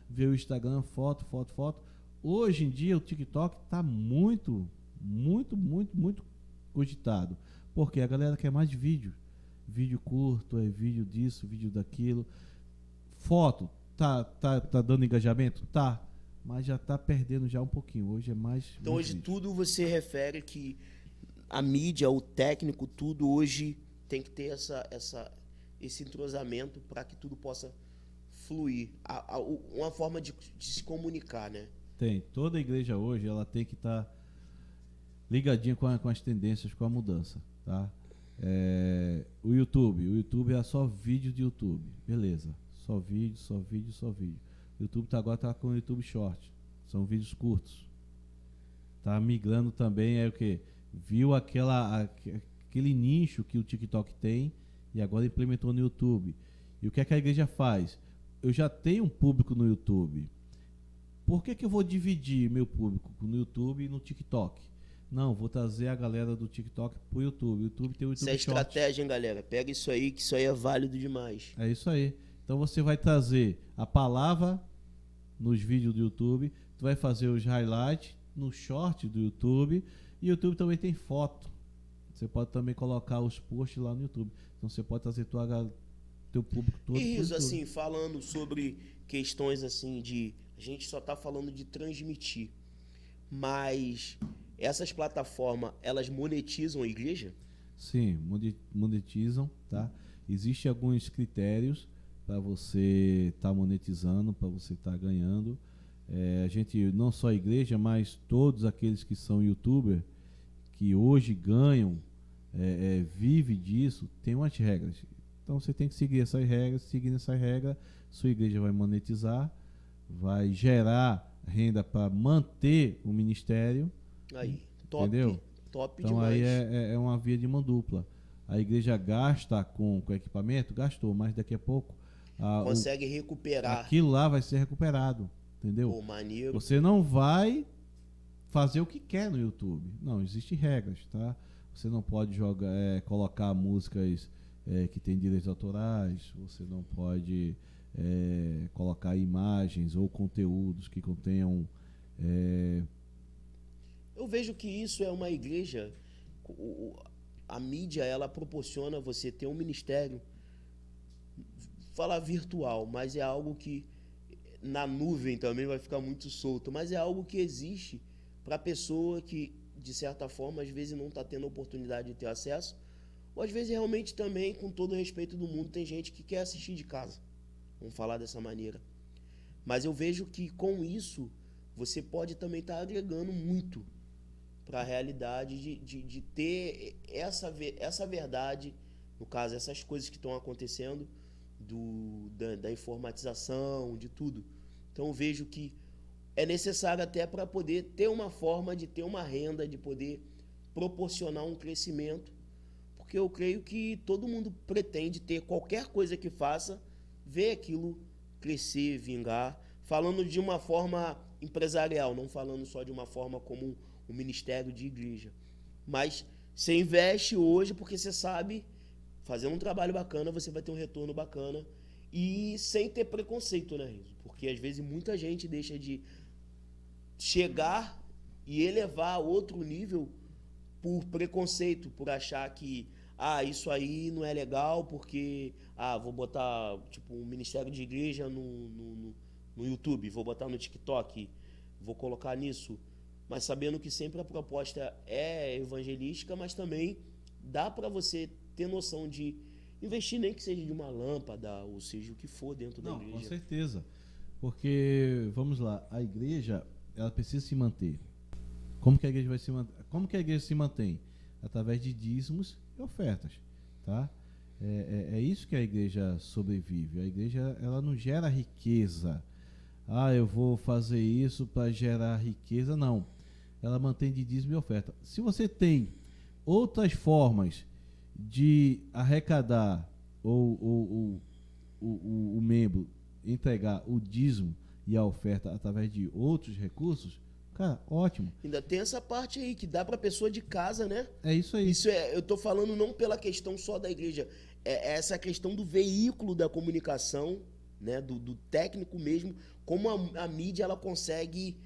veio o Instagram, foto. Hoje em dia o TikTok está muito cogitado, porque a galera quer mais vídeo curto, vídeo disso, vídeo daquilo. Foto, tá dando engajamento? Tá, mas já tá perdendo já um pouquinho. Hoje é mais. Então hoje tudo você refere que a mídia, o técnico, tudo hoje tem que ter esse entrosamento para que tudo possa fluir. Uma forma de se comunicar, né? Tem. Toda igreja hoje ela tem que estar ligadinha com as tendências, com a mudança, tá? O YouTube é só vídeo de YouTube, beleza? Só vídeo. O YouTube agora tá com o YouTube Short, são vídeos curtos. Tá migrando também, o que? Viu aquele nicho que o TikTok tem e agora implementou no YouTube. E o que é que a igreja faz? Eu já tenho um público no YouTube. Por que eu vou dividir meu público no YouTube e no TikTok? Não, vou trazer a galera do TikTok pro YouTube. O YouTube tem o YouTube Isso é estratégia, hein, galera? Pega isso aí, que isso aí é válido demais. É isso aí. Então você vai trazer a palavra nos vídeos do YouTube, tu vai fazer os highlights no short do YouTube, e o YouTube também tem foto. Você pode também colocar os posts lá no YouTube. Então você pode trazer teu público todo. E isso, assim, falando sobre questões assim a gente só tá falando de transmitir, mas essas plataformas, elas monetizam a igreja? Sim, monetizam, tá? Existem alguns critérios para você estar monetizando, para você estar ganhando. A gente, não só a igreja, mas todos aqueles que são youtubers, que hoje ganham, vive disso, tem umas regras. Então você tem que seguir essas regras. Seguindo essas regras, sua igreja vai monetizar, vai gerar renda para manter o ministério. Aí, top. Entendeu? Top então demais. Aí é uma via de mão dupla. A igreja gasta com equipamento? Gastou, mas daqui a pouco consegue recuperar. Aquilo lá vai ser recuperado, entendeu? Pô, maneiro. Você não vai fazer o que quer no YouTube. Não, existem regras, tá? Você não pode colocar músicas que têm direitos autorais, você não pode colocar imagens ou conteúdos que contenham... Eu vejo que isso é uma igreja... A mídia, ela proporciona você ter um ministério, falar virtual, mas é algo que na nuvem também vai ficar muito solto, mas é algo que existe para a pessoa que, de certa forma, às vezes não está tendo a oportunidade de ter acesso, ou às vezes realmente também, com todo o respeito do mundo, tem gente que quer assistir de casa, vamos falar dessa maneira. Mas eu vejo que com isso, você pode também estar agregando muito para a realidade de ter essa verdade, no caso, essas coisas que estão acontecendo, da informatização, de tudo. Então eu vejo que é necessário até para poder ter uma forma de ter uma renda, de poder proporcionar um crescimento, porque eu creio que todo mundo pretende ter qualquer coisa que faça, ver aquilo crescer, vingar, falando de uma forma empresarial, não falando só de uma forma como um ministério de igreja. Mas você investe hoje porque você sabe, fazendo um trabalho bacana, você vai ter um retorno bacana e sem ter preconceito, né, Riso? Porque às vezes muita gente deixa de chegar e elevar a outro nível por preconceito, por achar que isso aí não é legal porque vou botar tipo um ministério de igreja no YouTube, vou botar no TikTok, vou colocar nisso, mas sabendo que sempre a proposta é evangelística, mas também dá para você ter noção de investir, nem que seja de uma lâmpada, ou seja o que for dentro da igreja. Com certeza. Porque, vamos lá, a igreja, ela precisa se manter. Como que a igreja vai se manter? Como que a igreja se mantém? Através de dízimos e ofertas, tá? É isso que a igreja sobrevive. A igreja, ela não gera riqueza. Eu vou fazer isso para gerar riqueza. Não. Ela mantém de dízimo e oferta. Se você tem outras formas de arrecadar ou o membro entregar o dízimo e a oferta através de outros recursos, cara, ótimo. Ainda tem essa parte aí que dá pra pessoa de casa, né? É isso aí. Eu tô falando não pela questão só da igreja, é essa questão do veículo da comunicação, né? Do técnico mesmo, como a mídia ela consegue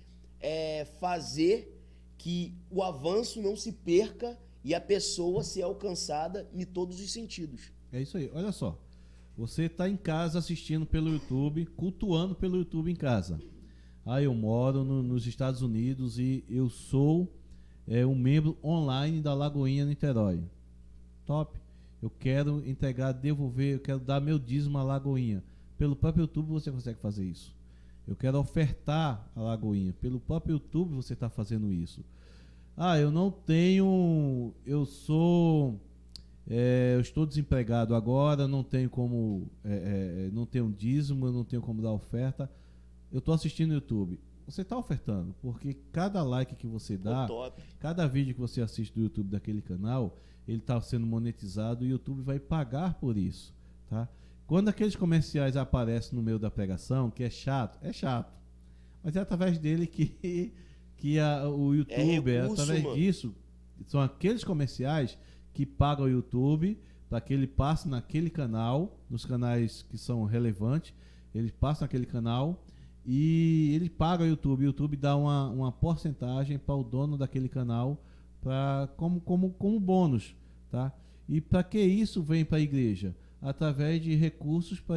fazer que o avanço não se perca e a pessoa ser alcançada em todos os sentidos. É isso aí. Olha só. Você está em casa assistindo pelo YouTube, cultuando pelo YouTube em casa. Eu moro nos Estados Unidos e eu sou um membro online da Lagoinha Niterói. Top. Eu quero devolver, eu quero dar meu dízimo à Lagoinha. Pelo próprio YouTube você consegue fazer isso. Eu quero ofertar a Lagoinha. Pelo próprio YouTube você está fazendo isso. Eu não tenho... Eu estou desempregado agora, não tenho como... não tenho dízimo, eu não tenho como dar oferta. Eu estou assistindo no YouTube. Você está ofertando, porque cada like que você dá, cada vídeo que você assiste do YouTube daquele canal, ele está sendo monetizado e o YouTube vai pagar por isso, tá? Quando aqueles comerciais aparecem no meio da pregação, que é chato, mas é através dele que o YouTube, através disso, são aqueles comerciais que pagam o YouTube para que ele passe naquele canal, nos canais que são relevantes, ele passa naquele canal e ele paga o YouTube. O YouTube dá uma porcentagem para o dono daquele canal como bônus, tá? E para que isso vem para a igreja? Através de recursos para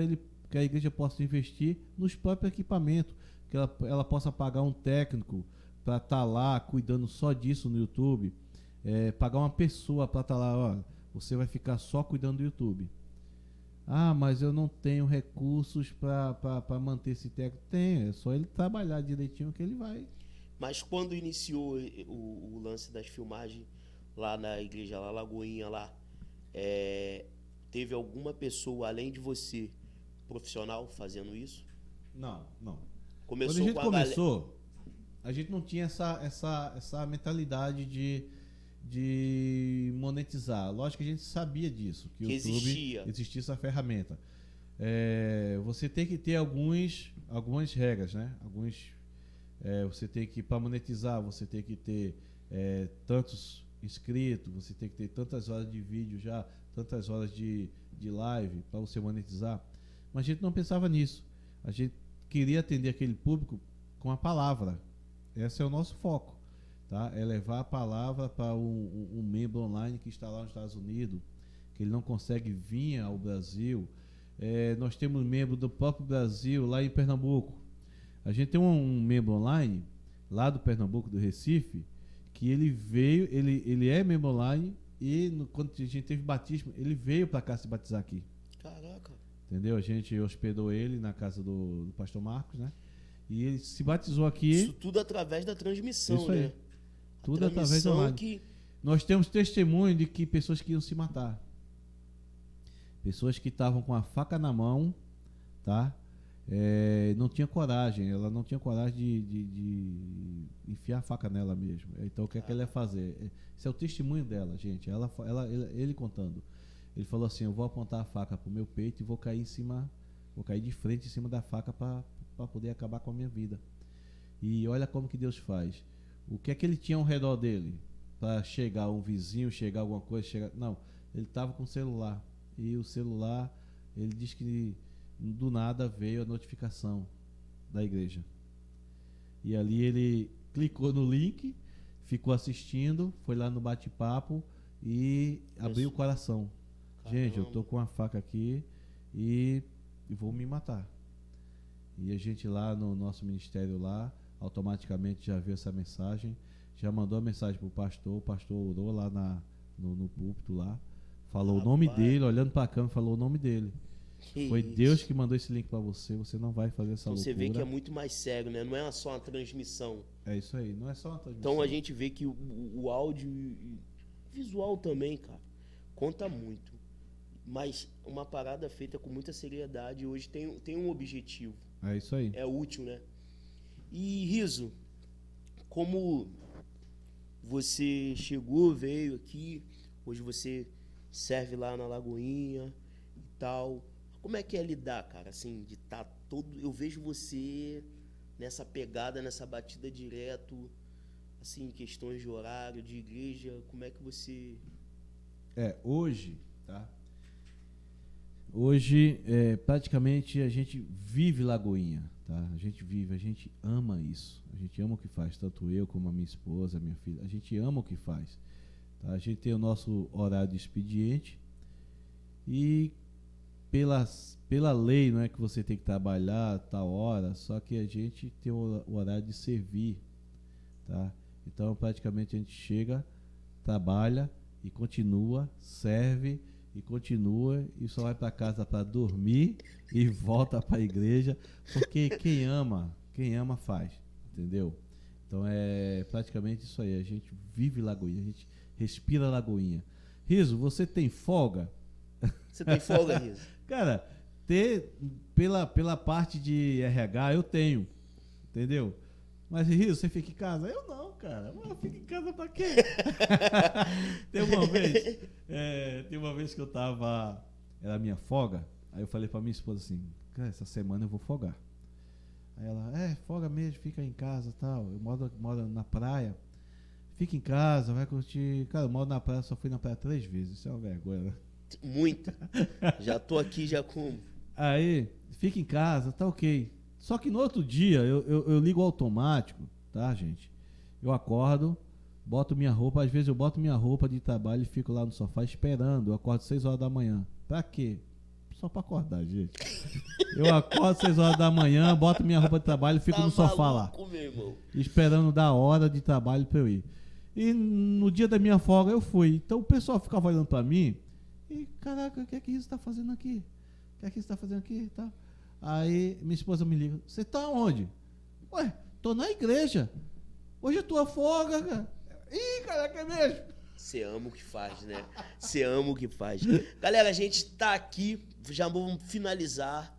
que a igreja possa investir nos próprios equipamentos, que ela possa pagar um técnico para estar lá cuidando só disso no YouTube, pagar uma pessoa para estar lá, você vai ficar só cuidando do YouTube. Mas eu não tenho recursos para manter esse técnico. Tem, é só ele trabalhar direitinho que ele vai. Mas quando iniciou o lance das filmagens lá na igreja, lá Lagoinha, lá, teve alguma pessoa além de você, profissional, fazendo isso? Não. Quando a gente começou, a gente não tinha essa mentalidade de monetizar. Lógico que a gente sabia disso, que o YouTube existia essa ferramenta. Você tem que ter algumas regras, né? Você tem que, para monetizar, você tem que ter tantos inscritos, você tem que ter tantas horas de vídeo já, tantas horas de live para você monetizar. Mas a gente não pensava nisso. A gente queria atender aquele público com a palavra. Esse é o nosso foco, tá? É levar a palavra para um membro online que está lá nos Estados Unidos, que ele não consegue vir ao Brasil. Nós temos membro do próprio Brasil lá em Pernambuco. A gente tem um membro online lá do Pernambuco, do Recife, que ele veio, ele é membro online e quando a gente teve batismo, ele veio para cá se batizar aqui. Caraca. Entendeu? A gente hospedou ele na casa do pastor Marcos, né? E ele se batizou aqui. Isso tudo através da transmissão, isso aí, né? Tudo através da online. Nós temos testemunho de que pessoas que iam se matar. Pessoas que estavam com a faca na mão, tá? Não tinha coragem, ela não tinha coragem de enfiar a faca nela mesmo. Então o que é que ela ia fazer? Esse é o testemunho dela, gente. Ele contando. Ele falou assim: eu vou apontar a faca pro meu peito e vou cair de frente em cima da faca para poder acabar com a minha vida. E olha como que Deus faz. O que é que ele tinha ao redor dele? Para chegar um vizinho, chegar alguma coisa, não, ele estava com o celular. E o celular, ele diz que do nada veio a notificação da igreja. E ali ele clicou no link ficou assistindo, foi lá no bate-papo e abriu o coração. Caramba. Gente, eu tô com uma faca aqui e vou me matar. E a gente lá no nosso ministério lá, automaticamente já viu essa mensagem, já mandou a mensagem pro pastor, o pastor orou lá no púlpito lá, falou o nome dele, olhando para a câmera, falou o nome dele. Foi Deus que mandou esse link para você, você não vai fazer essa loucura. Você vê que é muito mais sério, né? Não é só uma transmissão. É isso aí, não é só uma transmissão. Então a gente vê que o áudio e visual também, cara, conta muito. Mas uma parada feita com muita seriedade hoje tem um objetivo. É isso aí. É útil, né? E Riso, como você chegou, veio aqui, hoje você serve lá na Lagoinha e tal. Como é que é lidar, cara, assim, de estar todo... Eu vejo você nessa pegada, nessa batida direto, assim, em questões de horário, de igreja, como é que você... Hoje, tá? Hoje, praticamente, a gente vive Lagoinha, tá? A gente ama isso. A gente ama o que faz, tanto eu como a minha esposa, a minha filha. A gente ama o que faz. Tá? A gente tem o nosso horário de expediente e pela lei, não é que você tem que trabalhar a tal hora, só que a gente tem o horário de servir, tá? Então, praticamente, a gente chega, trabalha e continua, serve e continua e só vai para casa para dormir e volta para a igreja, porque quem ama faz, entendeu? Então, é praticamente isso aí, a gente vive Lagoinha, a gente respira Lagoinha. Riso, você tem folga? Você tem folga, Riso? Cara, pela parte de RH eu tenho, entendeu? Mas Riso, você fica em casa? Eu não, cara. Eu fico em casa pra quê? Tem uma vez que eu tava, era a minha folga, aí eu falei pra minha esposa assim, cara, essa semana eu vou folgar. Aí ela, folga mesmo, fica em casa e tal. Eu moro na praia, fica em casa, vai curtir. Cara, eu moro na praia, só fui na praia 3 vezes, isso é uma vergonha, né? Muita. Já tô aqui, já como. Aí, fica em casa, tá ok. Só que no outro dia, eu ligo o automático, tá, gente? Eu acordo, boto minha roupa, às vezes eu boto minha roupa de trabalho e fico lá no sofá esperando. Eu acordo 6 horas da manhã. Pra quê? Só pra acordar, gente. Eu acordo 6 horas da manhã, boto minha roupa de trabalho e fico no sofá lá. Meu irmão. Esperando da hora de trabalho pra eu ir. E no dia da minha folga eu fui. Então o pessoal ficava olhando pra mim. E, caraca, o que é que isso tá fazendo aqui? O que é que isso tá fazendo aqui? Tá. Aí minha esposa me liga, você tá onde? Ué, tô na igreja. Hoje é tua folga, cara. Ih, caraca, é mesmo? Você ama o que faz, né? Você ama o que faz. Galera, a gente tá aqui, já vamos finalizar,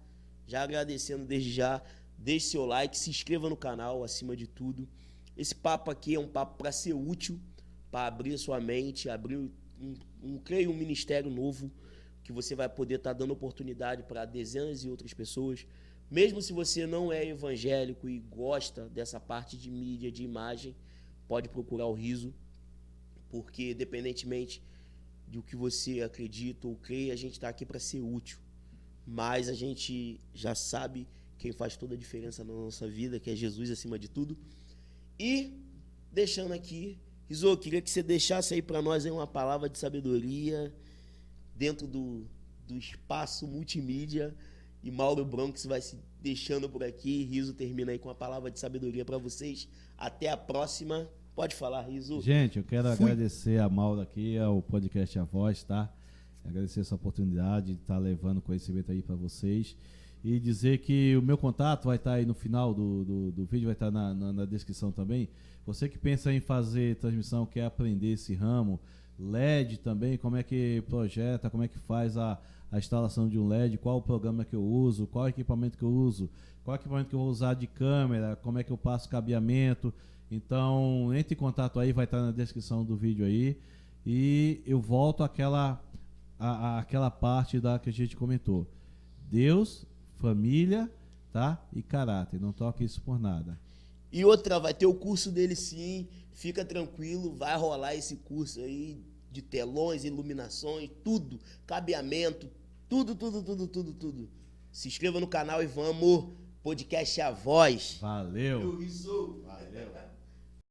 já agradecendo desde já. Deixe seu like, se inscreva no canal, acima de tudo. Esse papo aqui é um papo para ser útil, para abrir sua mente, abrir creio um ministério novo que você vai poder estar dando oportunidade para dezenas e outras pessoas. Mesmo se você não é evangélico e gosta dessa parte de mídia, de imagem, pode procurar o Riso, porque independentemente do que você acredita ou crê, a gente está aqui para ser útil. Mas a gente já sabe quem faz toda a diferença na nossa vida, que é Jesus acima de tudo. E deixando aqui, Riso, eu queria que você deixasse aí para nós aí uma palavra de sabedoria dentro do espaço multimídia, e Mauro Bronx vai se deixando por aqui. Riso termina aí com uma palavra de sabedoria para vocês. Até a próxima. Pode falar, Riso. Gente, eu quero agradecer a Mauro aqui, ao podcast A Voz, tá? Agradecer essa oportunidade de estar levando conhecimento aí para vocês. E dizer que o meu contato vai estar aí no final do vídeo, vai estar na descrição também. Você que pensa em fazer transmissão, quer aprender esse ramo, LED também, como é que projeta, como é que faz a instalação de um LED, qual o programa que eu uso, qual equipamento que eu uso, qual equipamento que eu vou usar de câmera, como é que eu passo cabeamento. Então, entre em contato aí, vai estar na descrição do vídeo aí. E eu volto àquela parte que a gente comentou. Deus, família, tá? E caráter. Não toque isso por nada. E outra, vai ter o curso dele sim. Fica tranquilo, vai rolar esse curso aí de telões, iluminações, tudo, cabeamento, tudo. Se inscreva no canal e vamos, podcast A Voz. Valeu. Valeu.